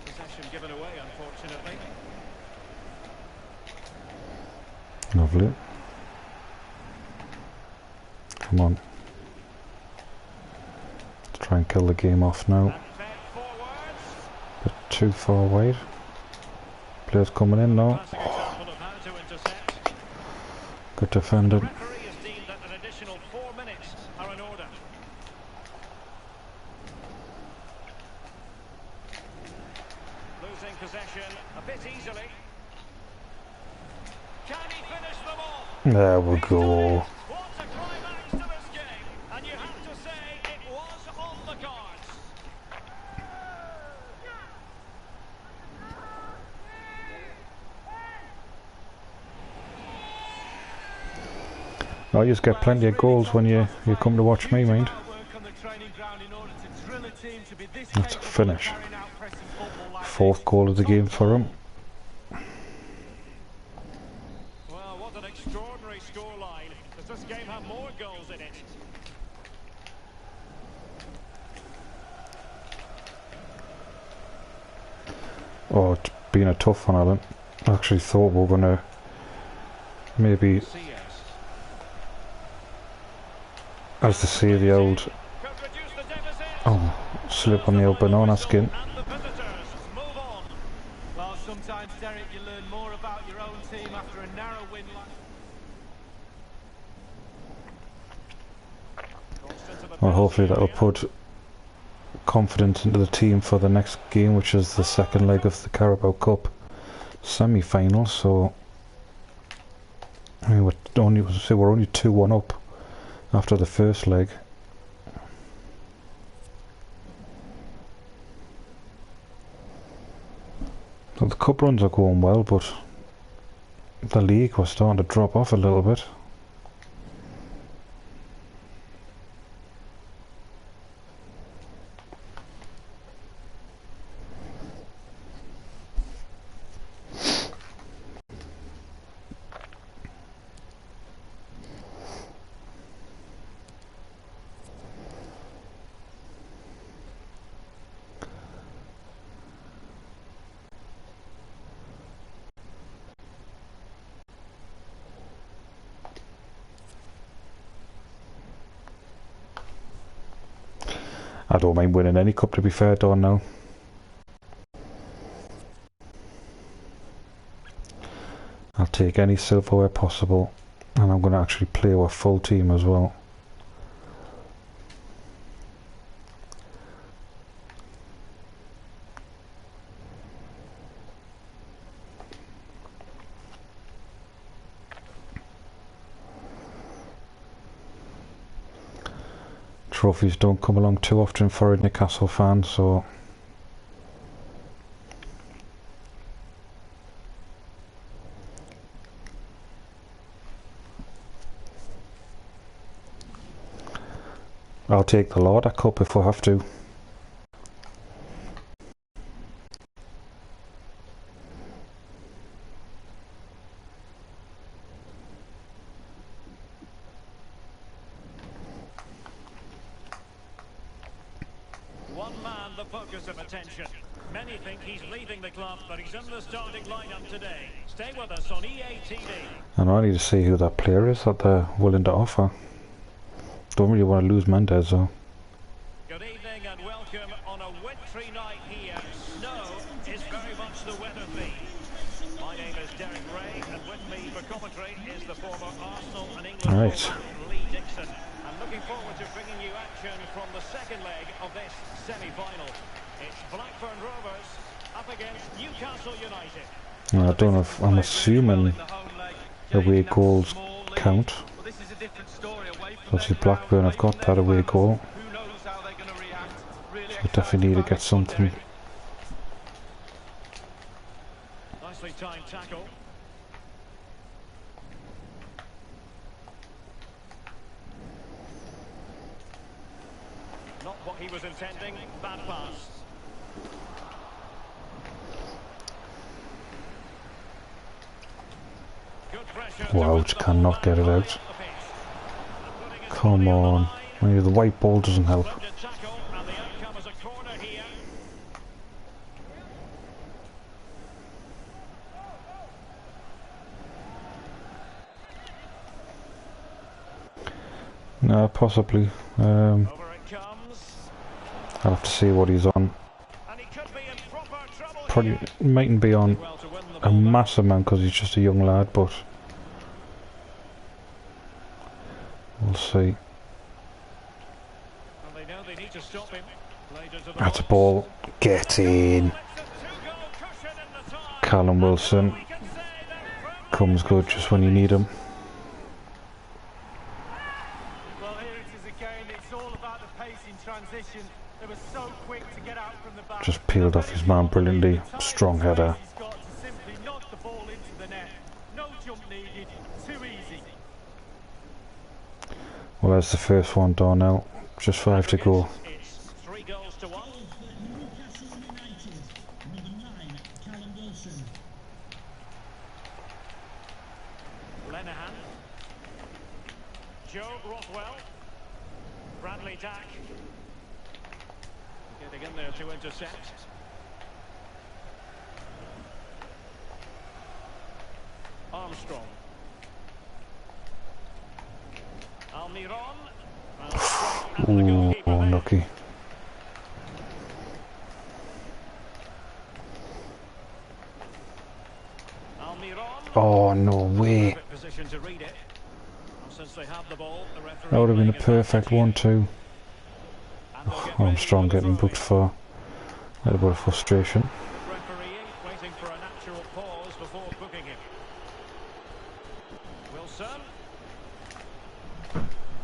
Possession given away, unfortunately. Lovely. Come on. Let's try and kill the game off now. Bit too far wide. Players coming in now. Oh. Good defended. Losing possession a bit easily. Can he finish them off? There we go. What a climax to this game, and you have to say it was on the cards. I just get plenty of goals when you come to watch me, mind. That's a finish. Fourth goal of the game for him. Well, what an extraordinary scoreline. Does this game have more goals in it? Oh, it's been a tough one, Alan. I actually thought we were going to maybe, as they say, the old, oh, slip on the old banana skin. Well, sometimes, Derek, you learn more about your own team after a narrow win like... Well, hopefully that'll put confidence into the team for the next game, which is the second leg of the Carabao Cup Semi-Final. So, I mean, we're only 2-1 up after the first leg. So the cup runs are going well, but the league was starting to drop off a little bit. I don't mind winning any cup, to be fair, Don, now. I'll take any silverware possible, and I'm going to actually play with full team as well. Trophies don't come along too often for a Newcastle fan, so I'll take the Lauder Cup if I have to. One man the focus of attention. Many think he's leaving the club, but he's in the starting lineup today. Stay with us on EA TV. And I need to see who that player is that they're willing to offer. Don't really want to lose Mendes though. Good evening and welcome on a wintry night here. Snow is very much the weather theme. My name is Derek Ray, and with me for commentary is the former Arsenal and England forward Lee Dixon. I'm looking forward to bringing you action from the second leg of this semi-final. It's Blackburn Rovers up against Newcastle United. I don't know if I'm assuming away goals count. Obviously Blackburn have got that away goal, so we definitely need to get something. Nicely timed tackle. Not what he was intending. Bad pass. Good pressure. Wow, just cannot get it out. Come on. Maybe the white ball doesn't help. No, possibly. I'll have to see what he's on. Probably mightn't be on a massive amount because he's just a young lad, but we'll see. That's a ball. Get in. Callum Wilson comes good just when you need him. Well, here it is again. It's all about the pace in transition. They were so quick to get out from the back. Just peeled off his man brilliantly. Strong header. He's got to simply knock the ball into the net. No jump needed. Too easy. Well, that's the first one done now. Just 5 to go. It's 3 goals to 1. Newcastle United, number 9, Callum Wilson. Lenahan. Joe Rothwell. Bradley Dack. Getting in there to intercept. Armstrong. Almiron. Ooh, unlucky. Oh, no way. That would have been a perfect 1-2. Oh, Armstrong getting booked for a little bit of frustration. Waiting for a natural pause before booking him. Wilson.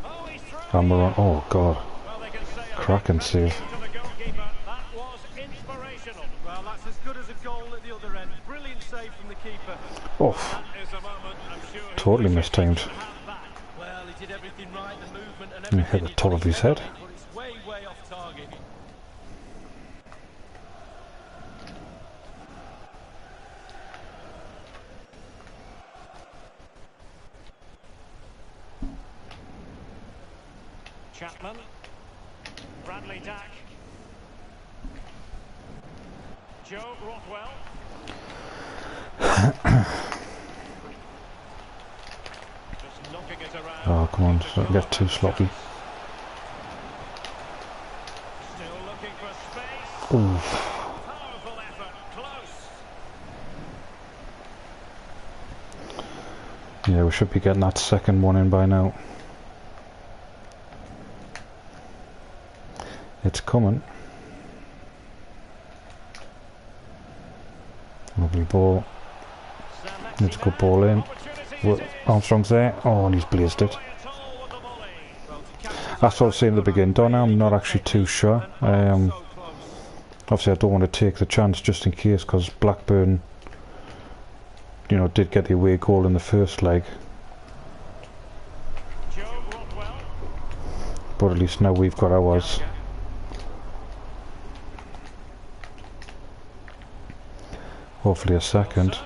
Oh, he's through. Almiron, oh god. Well, they can say Cracking save. to the goalkeeper. That was inspirational. Well, that's as good as a goal at the other end. Brilliant save from the keeper. Oh, That is a moment I'm sure he totally wishes mistimed. to have back. Well, he did everything right, the movement and And he everything. hit the top of his head. But it's way, way off target. Chapman. Bradley Dack. Joe Rothwell. Just knocking it around. Oh, come on, just don't get too sloppy. Still looking for space. Ooh. Powerful effort. Close. Yeah, we should be getting that second one in by now. It's coming. Lovely ball. Let's go ball in. Armstrong's there. Oh, and he's blazed it. That's what I was saying at the beginning. Donna, I'm not actually too sure. Obviously, I don't want to take the chance just in case, because Blackburn, you know, did get the away goal in the first leg. But at least now we've got ours. Hopefully a second.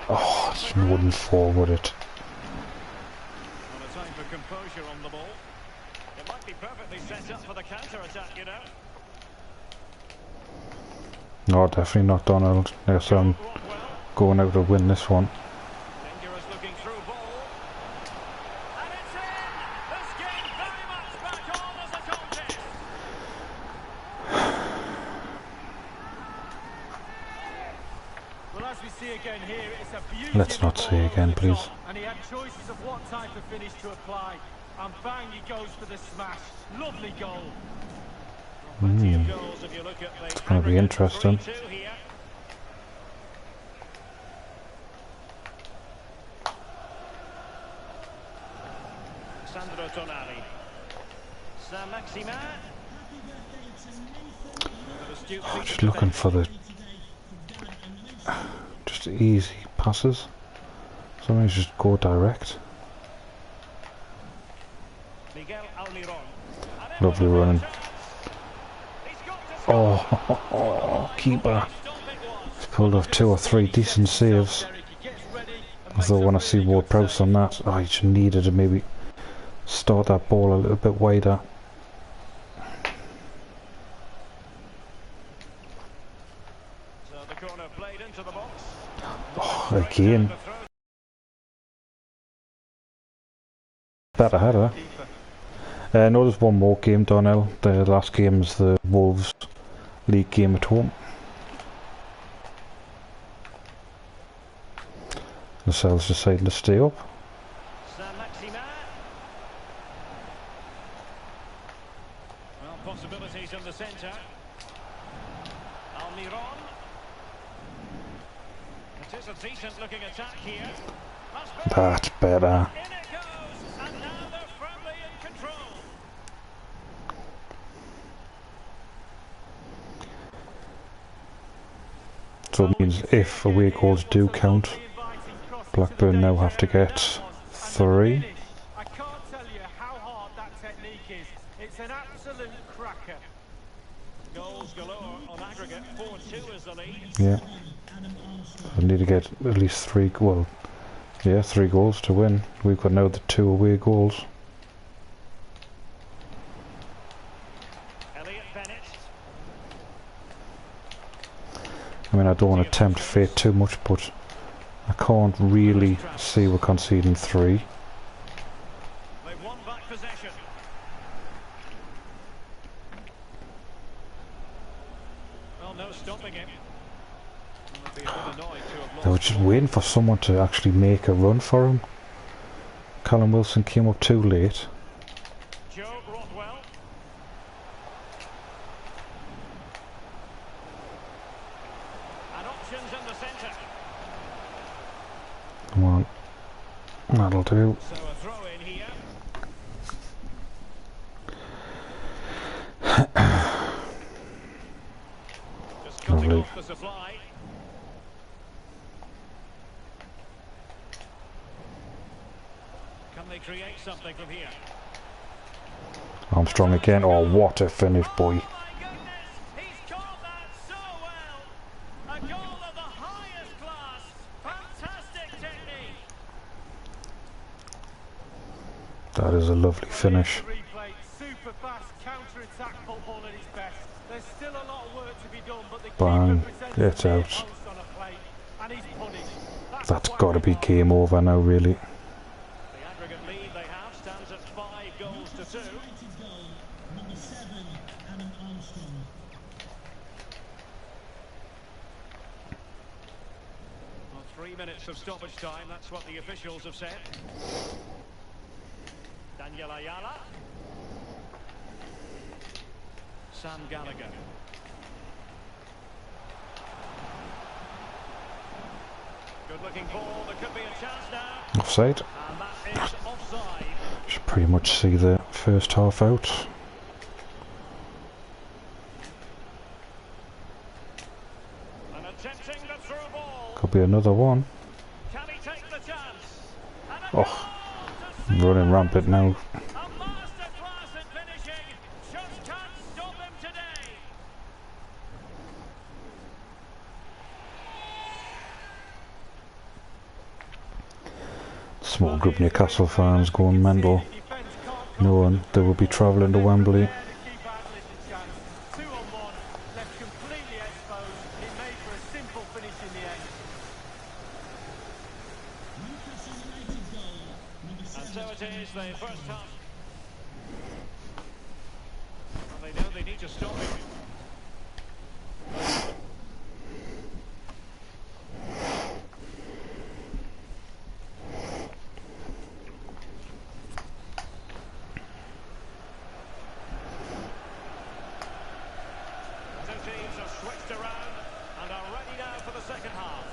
Oh, it's wouldn't fall, would it? Time for composure on the ball. It might be perfectly set up for the counter-attack, you know. No, definitely not Donald. Yes, I'm going out to win this one. Dangerous looking through ball. And it's in! This game very much back on as a contest. Well, as we see again here, it's a beautiful Let's not ball say again, over the please. top, and he had choices of what type of finish to apply. And bang, he goes for the smash. Lovely goal. Plenty of goals if you look at the It's going to be interesting. 3-2 here. Sandro Tonali. Saint-Maximin. Just looking for the just easy passes. Sometimes just go direct. Miguel Almiron. Lovely running. Oh, keeper. He's pulled off 2 or 3 decent saves. Although when I see Ward Prowse on that, oh, he just needed to maybe start that ball a little bit wider. So the corner played into the box. Oh, again. Better header. No, there's one more game, Donnell. The last game is the Wolves League game at home. Lascelles deciding to stay up. Saint-Maximin. Well, possibilities in the centre. Almiron. It is a decent looking attack here. That's better. In it goes, and now they're firmly in control. So it means if away goals do count, Blackburn now have to get 3. I can't tell you how hard that technique is. It's an absolute cracker. Goals galore on aggregate. 4-2 is the lead. Yeah. I need to get at least 3, well, yeah, 3 goals to win. We've got now the 2 away goals. Elliot Bennett. I mean, I don't want to tempt fate too much, but I can't really see we're conceding 3. They've won back possession. Well, no stopping him. Would be a bit annoyed to have They were lost. just waiting for someone to actually make a run for him. Callum Wilson came up too late. Joe Rothwell. And options in the centre. Come on. That'll do. So a throw in here. Just cutting Lovely. off the supply. Can they create something from here? Armstrong again. Oh, what a finish, boy. Oh my goodness! He's caught that so well! A goal of the highest class! Fantastic technique! That is a lovely finish. Replay, super fast counter-attack football at its best. There's still a lot of work to be done, but the Bang. keeper presents It's a near out. post on a plate, and he's punished. That's got to be game over now, really. The aggregate lead they have stands at 5 goals to 2. United goal, number 7, Adam Armstrong. Well, 3 minutes of stoppage time, that's what the officials have said. Daniel Ayala. Sam Gallagher. Good looking ball, there could be a chance now. Offside. And that is offside. Should pretty much see the first half out. And attempting the through ball. Could be another one. Can he take the chance? And a Oh, goal to running rampant now. a masterclass in finishing. Just can't stop him today. Small group Newcastle fans going mental, knowing they will be travelling to Wembley. Newcastle United goal, number And 7. so it is, the first half. Well, they know they need to stop him. Two teams have switched around and are ready now for the second half.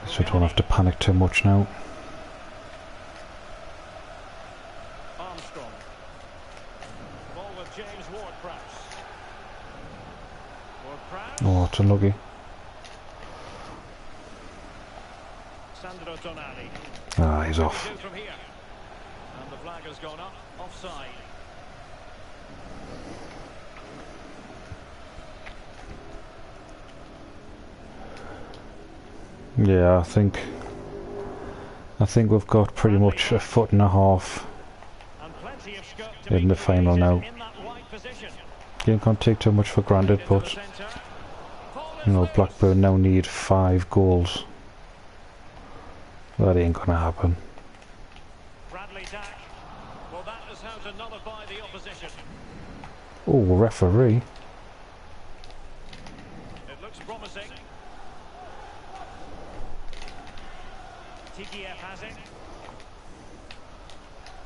So don't have to panic too much now. Armstrong. Ball with James Ward-Prowse. Ward-Prowse. Oh, it's unlucky. Sandro Tonali. Ah, he's What off. do we do from here? And the flag has gone up. Offside. Yeah, I think we've got pretty much a foot and a half And plenty of scope to in be the final created now. in that wide position. You can't take too much for granted, Into the but centre. Ball is you know, loose. Blackburn now need 5 goals. That ain't gonna happen. Bradley Dack. Well, that is how to nullify the opposition. Oh, referee. It looks promising. TGF has it.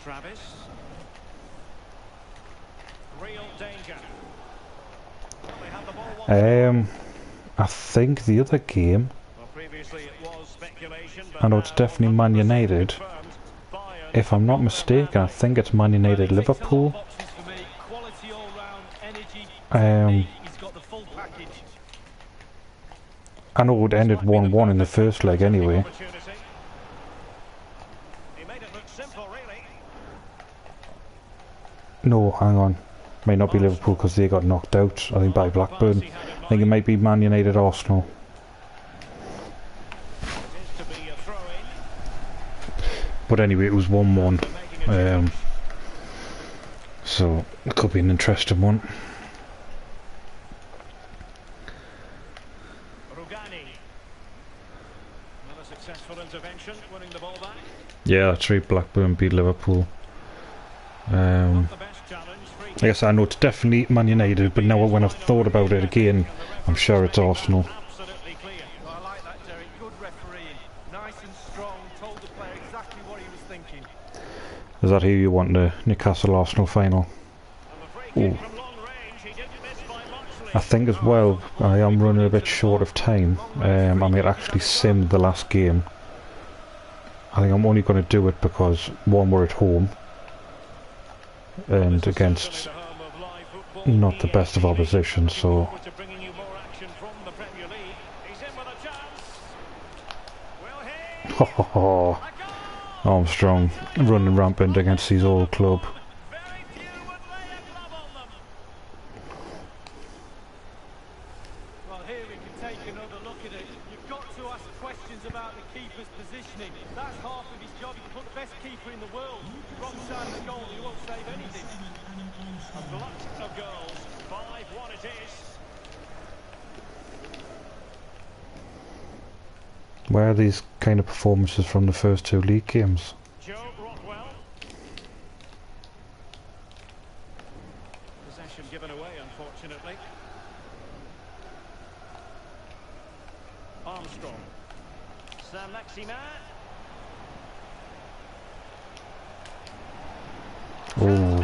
Travis. Real danger. Well, they have the ball once. I think the other game, Well, previously it was speculation, but I know it's now definitely Man 100% United. confirmed. Bayern If I'm not have mistaken, I their think it's Man United Liverpool. He's got the full package. I know it ended 1-1 in the first leg anyway. opportunity. He made it look simple, really. No, hang on. May not be Liverpool because they got knocked out, I think, by Blackburn. I think it might be Man United Arsenal. It is to be a throw-in. But anyway, it was 1-1. Making a change. So, it could be an interesting one. Rugani. Another successful intervention, winning the ball back. Yeah, that's right, Blackburn beat Liverpool. Not the best challenge. Free kick. Yes, I know it's definitely Man United, but now when I've thought about it again, I'm sure it's Arsenal. Absolutely clear. Well, I like that, Derek. Good refereeing. Nice and strong. Told the player exactly what he was thinking. Is that who you want, the Newcastle Arsenal final? And the free Ooh. kick from long range, he didn't miss by much. I think as well, I am running a bit short of time. I might actually sim the last game. I think I'm only going to do it because, one, we're at home, and against not the best of opposition, so To bringing you more action from the Premier League. He's in with a chance. Will he? ho ho ho. Armstrong running rampant against his old club. Very few would lay a glove on them. Well, here we can take another look at it. You've got to ask questions about the keeper's positioning. That's half of his job. You can put the best keeper in the world wrong side of the goal, he won't save anything. A glut of goals. 5-1 it is. Where are these kind of performances from the first 2 league games? Joe Rockwell. Possession possession given away, unfortunately. Armstrong. Saint-Maximin. Oh.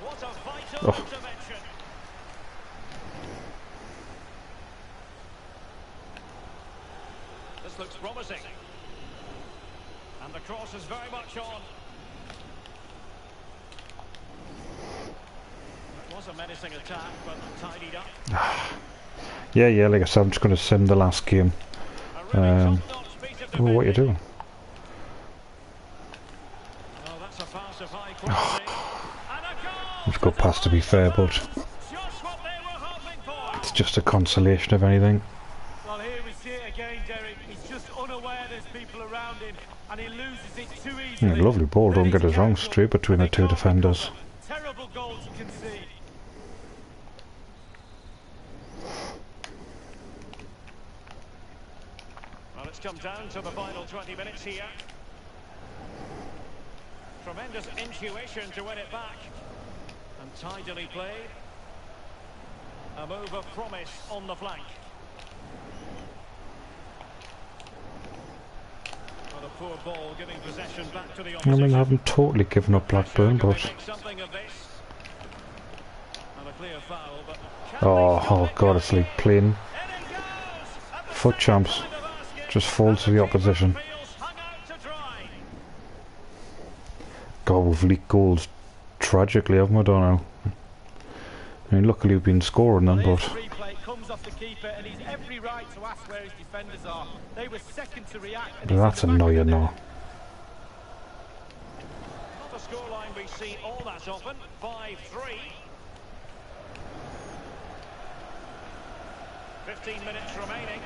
What a vital intervention. This looks promising. And the cross is very much on. It was a menacing attack, but tidied up. Yeah, like I said, I'm just going to sim the last game. Oh, what are you doing? Oh, that's a pass of high quality. And a goal! We've got past to be fair, but Just what they were hoping for. it's just a consolation of anything. Well, here we see it again, Derek. He's just unaware there's people around him, and he loses it too easily. Yeah, lovely ball, don't get us wrong, straight between the two defenders. Terrible goal to concede. Well, it's come down to the final 20 minutes here. Tremendous intuition to win it back. And tidily played. A move of promise on the flank. Well, a poor ball giving possession back to the I opposition. mean, I haven't totally given up Blackburn, Can they but... make something of this? And a clear foul, but Oh god, it's like playing foot champs. Just falls to the opposition. God, we've leaked goals tragically, haven't we, don't know? I mean, luckily we've been scoring them, but... Replay comes off the keeper, and he's every right to ask where his defenders are. They were second to react. And That's annoying now. Not a scoreline we see all that often. 5-3. 15 minutes remaining.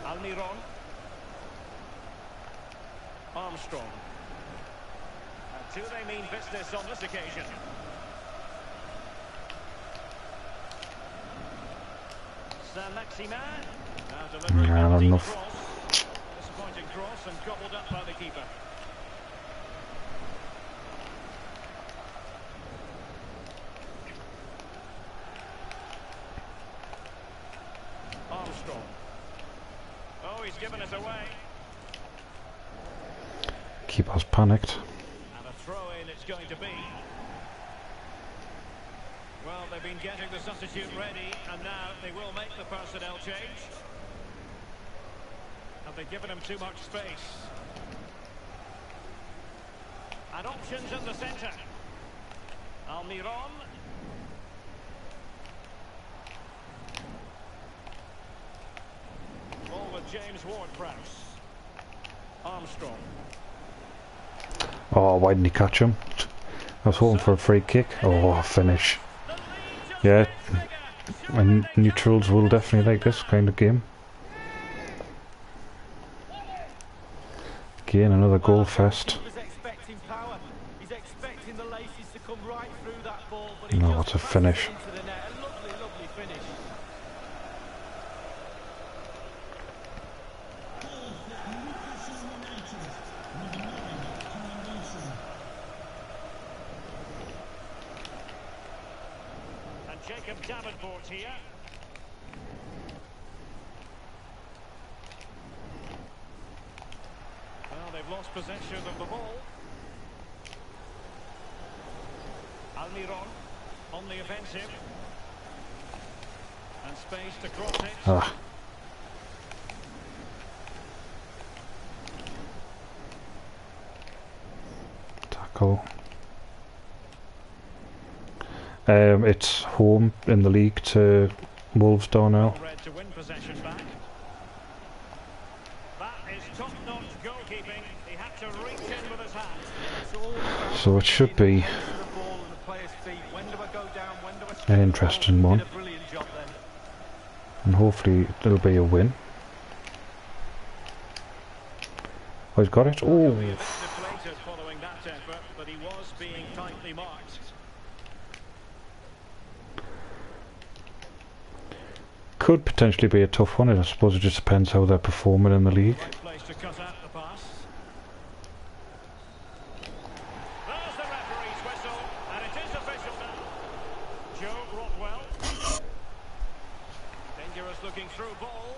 Almiron. Armstrong. And do they mean business on this occasion? Saint-Maximin. Now delivering Yeah, that not deep enough. cross. Disappointing cross and gobbled up by the keeper. Armstrong. Oh, he's given it away. Keeper's panicked. And a throw-in it's going to be. Well, they've been getting the substitute ready, and now they will make the personnel change. Have they given him too much space? And options in the centre. Almiron. Ball with James Ward-Prowse. Armstrong. Oh, why didn't he catch him? I was hoping for a free kick. Oh, finish. Yeah, and neutrals will definitely like this kind of game. Again, another goal fest. He was expecting power. He's expecting the laces to come right through that ball, but he No, just what a passes finish. it into the net. A lovely, lovely finish. Goal for Newcastle United. Number 9, Callum. And Jacob Davenport here. Well, they've lost possession of the ball. Almiron on the offensive. And space to cross it. Ah, tackle. It's home in the league to Wolves down now. Red to win possession back. That is top-notch goalkeeping. He had to reach in with his hand. It's all about So it should be the ball and the player's feet. When do I go down? When do I step an the interesting ball? one. Did a brilliant job then. And hopefully it'll be a win. Oh, he's got it. Oh, A bit deflated following that effort, but he was being tightly marked. could potentially be a tough one. I suppose it just depends how they're performing in the league. Right place to cut out the pass. There's the referee's whistle. through ball.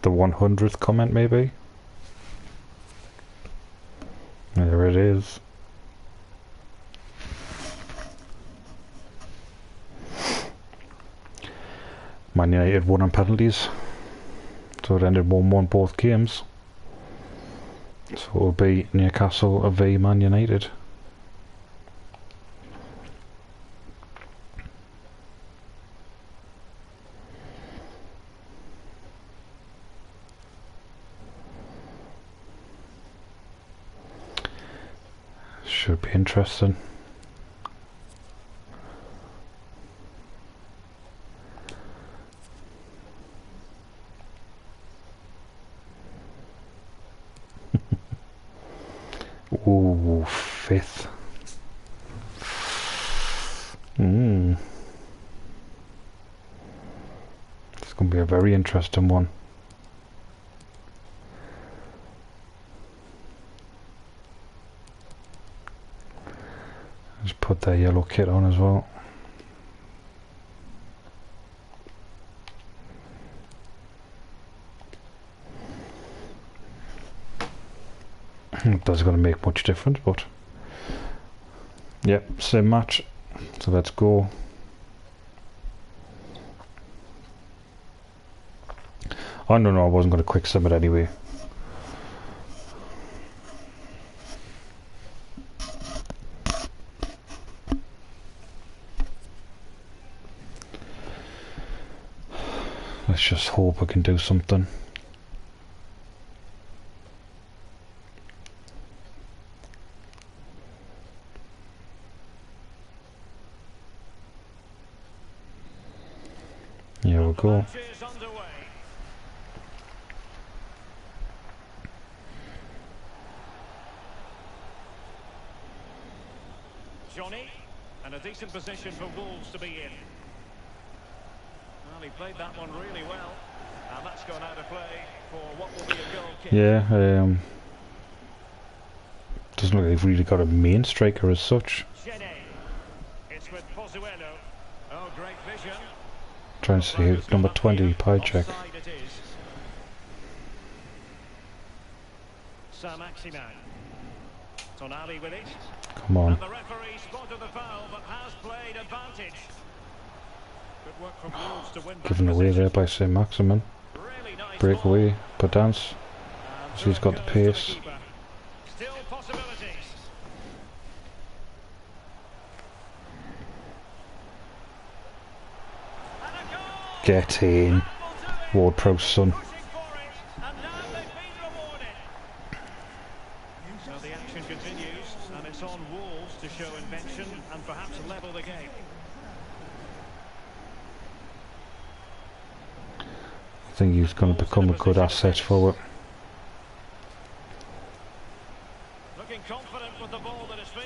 The 100th comment, maybe? There it is. Man United won on penalties, so it ended 1-1 both games. So it'll be Newcastle v Man United. Should be interesting. Ooh, 5th. It's going to be a very interesting one. Just put their yellow kit on as well. It doesn't going to make much difference, but yep, same match. So let's go. Oh no, I wasn't going to quick sim it anyway. Let's just hope I can do something. Here we go. Johnny, and a decent position for Wolves to be in. Well, he played that one really well, and that's gone out of play for what will be a goal kick. Yeah, doesn't look like they've really got a main striker as such. It's with Pozuelo. Oh, great vision. Trying to see who's number 20, pie check. Saint-Maximin. Tonali with it. Come on. And the referee spotted the foul, but has played advantage. Good work from Wolves to win back Given away there by Saint-Maximin. Really nice Breakaway, but dance. So he's got the pace. Still possibilities. Get in. Ward-Prowse son. So the action continues, and it's on Wolves to show invention and perhaps level the game. I think he's going to become a good asset for it. Looking confident with the ball at his feet.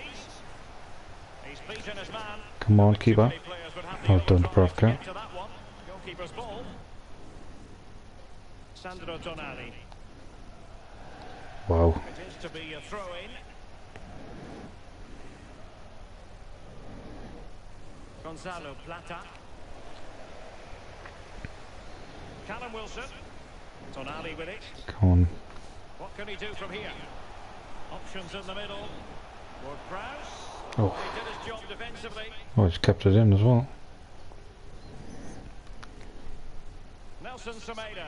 He's beaten his man. Come on, keeper. Well done, Dubravka. Goalkeeper's ball. Sandro Tonali. Wow. It is to be a throw-in. Gonzalo Plata. Callum Wilson. Tonali with it. Come on. What can he do from here? Options in the middle. Ward-Prowse. Oh. He did his job defensively. Oh, he's kept it in as well. Nelson Semedo.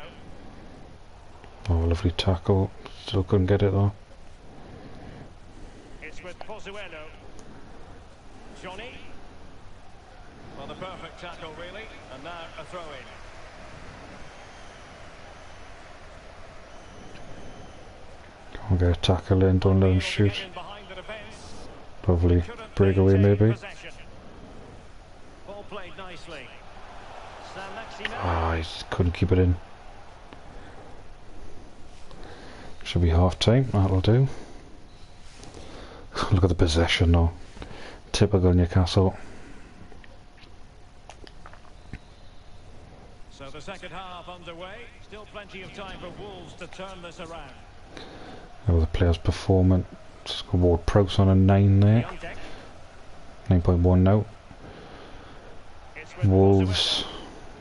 Oh, lovely tackle. Still couldn't get it though. It's with Pozuelo. Johnny. Well, the perfect tackle, really. And now a throw-in. Can't get a tackle in, don't let him shoot. Lovely. Breakaway maybe. Ball played nicely. Ah, he couldn't keep it in. Should be half time, that'll do. Look at the possession though. Typical Newcastle. So the second half underway. Still plenty of time for Wolves to turn this around. How the players' performance. Scoreboard Prowse on a 9 there. 9.1 now. Wolves,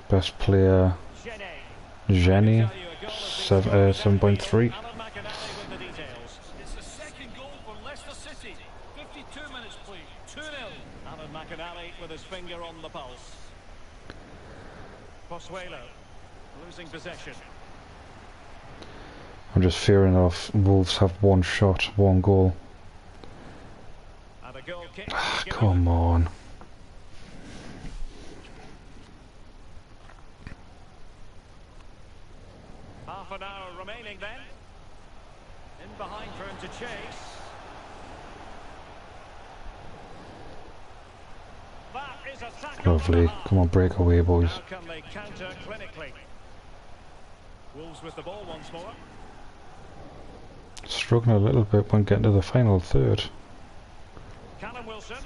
best player Jenny, 7.3. It's the second goal for Leicester City. 52 minutes played. 2-0. Alan McInally with his finger on the pulse. Pozuelo losing possession. I'm just fearing of Wolves have one shot, one goal. And a goal kick. Come on. Half an hour remaining then. In behind for him to chase. That is a tackle. Lovely. Come on, break away, boys. How can they counter clinically? Wolves with the ball once more. Struggling a little bit when getting to the final third. Callum Wilson.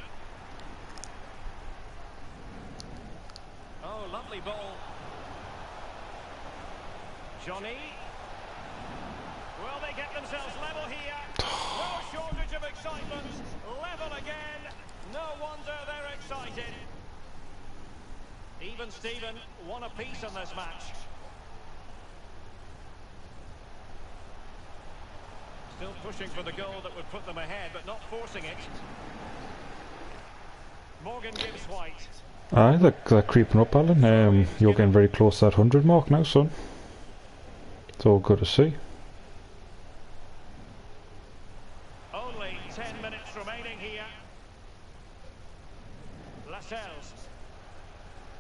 Oh, lovely ball. Johnny. Will they get themselves level here? No shortage of excitement. Level again. No wonder they're excited. Even Steven, one apiece in this match. Still pushing for the goal that would put them ahead, but not forcing it. Morgan gives White. Aye, they're creeping up, Alan. You're getting very close to that 100 mark now, son. It's all good to see. Only 10 minutes remaining here. Lascelles.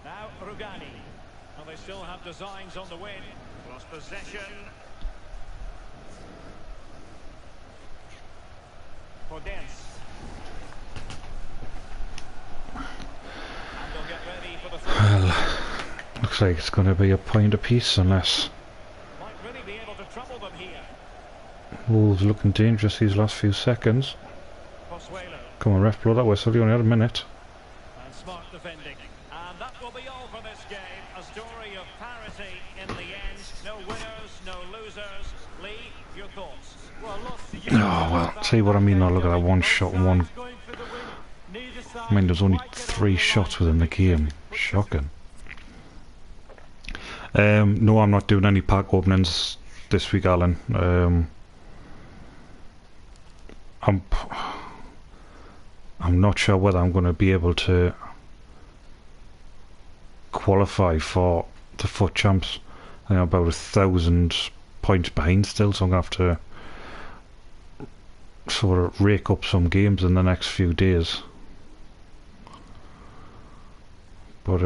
Now Rugani. Well, they still have designs on the win. Lost possession. Podence. And they'll get ready for the throw. Well, looks like it's going to be a point apiece unless Might really be able to trouble them here. Wolves looking dangerous these last few seconds. Pozuelo. Come on, ref, blow that whistle. You only had a minute. And smart defending. And that will be all for this game. A story of parity in the end. No winners, no losers. Lee, your thoughts? Oh, well, see what I mean? Now look at that one shot, one. I mean, there's only 3 shots within the game. Shocking. No, I'm not doing any pack openings this week, Alan. I'm not sure whether I'm going to be able to qualify for the FUT Champs. I'm about 1,000 points behind still, so I'm going to have to sort of rake up some games in the next few days. But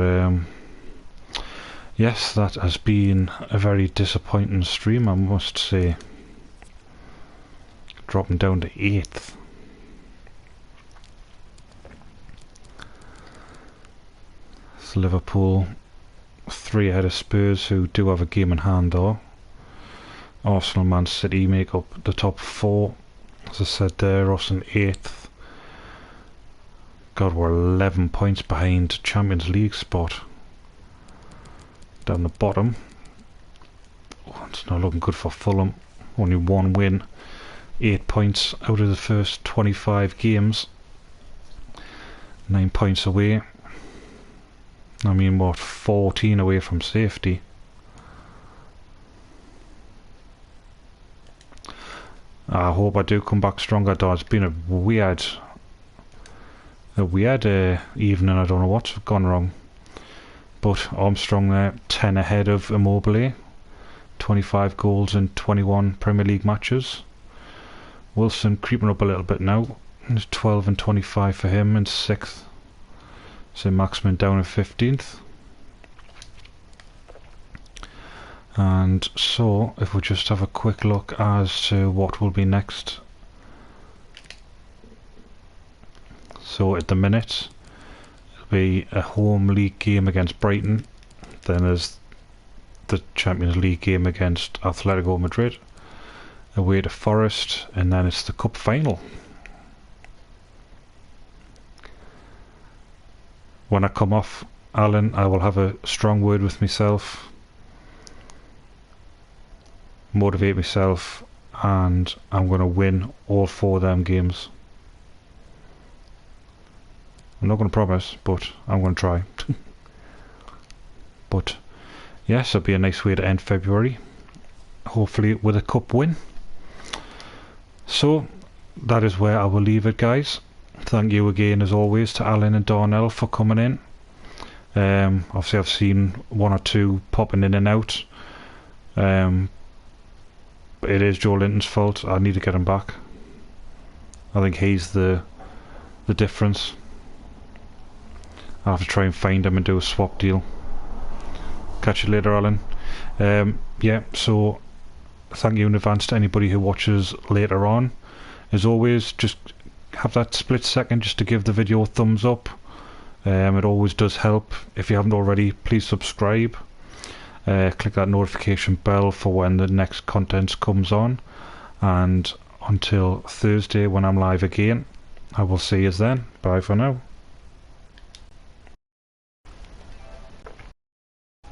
yes, that has been a very disappointing stream, I must say. Dropping down to 8th. It's Liverpool 3 ahead of Spurs, who do have a game in hand though. Arsenal, Man City make up the top 4. As I said there, us in 8th. God, we're 11 points behind Champions League spot. Down the bottom. Oh, it's not looking good for Fulham. Only 1 win. 8 points out of the first 25 games. 9 points away. I mean, what, 14 away from safety. I hope I do come back stronger, though. It's been a weird evening. I don't know what's gone wrong. But Armstrong there, 10 ahead of Immobile. 25 goals in 21 Premier League matches. Wilson creeping up a little bit now. There's 12 and 25 for him in 6th. So Maximin down in 15th. And so, if we just have a quick look as to what will be next. So at the minute, it'll be a home league game against Brighton. Then there's the Champions League game against Atletico Madrid. Away to Forest, and then it's the Cup Final. When I come off, Alan, I will have a strong word with myself. Motivate myself and I'm going to win all 4 of them games. I'm not going to promise, but I'm going to try. But yes, it'll be a nice way to end February, hopefully with a cup win. So that is where I will leave it, guys. Thank you again as always to Alan and Darnell for coming in. Obviously I've seen 1 or 2 popping in and out. But it is Joe Linton's fault. I need to get him back. I think he's the difference. I'll have to try and find him and do a swap deal. Catch you later, Alan. Yeah, so thank you in advance to anybody who watches later on. As always, just have that split second just to give the video a thumbs up. It always does help. If you haven't already, please subscribe. Click that notification bell for when the next content comes on. And until Thursday when I'm live again, I will see you then. Bye for now.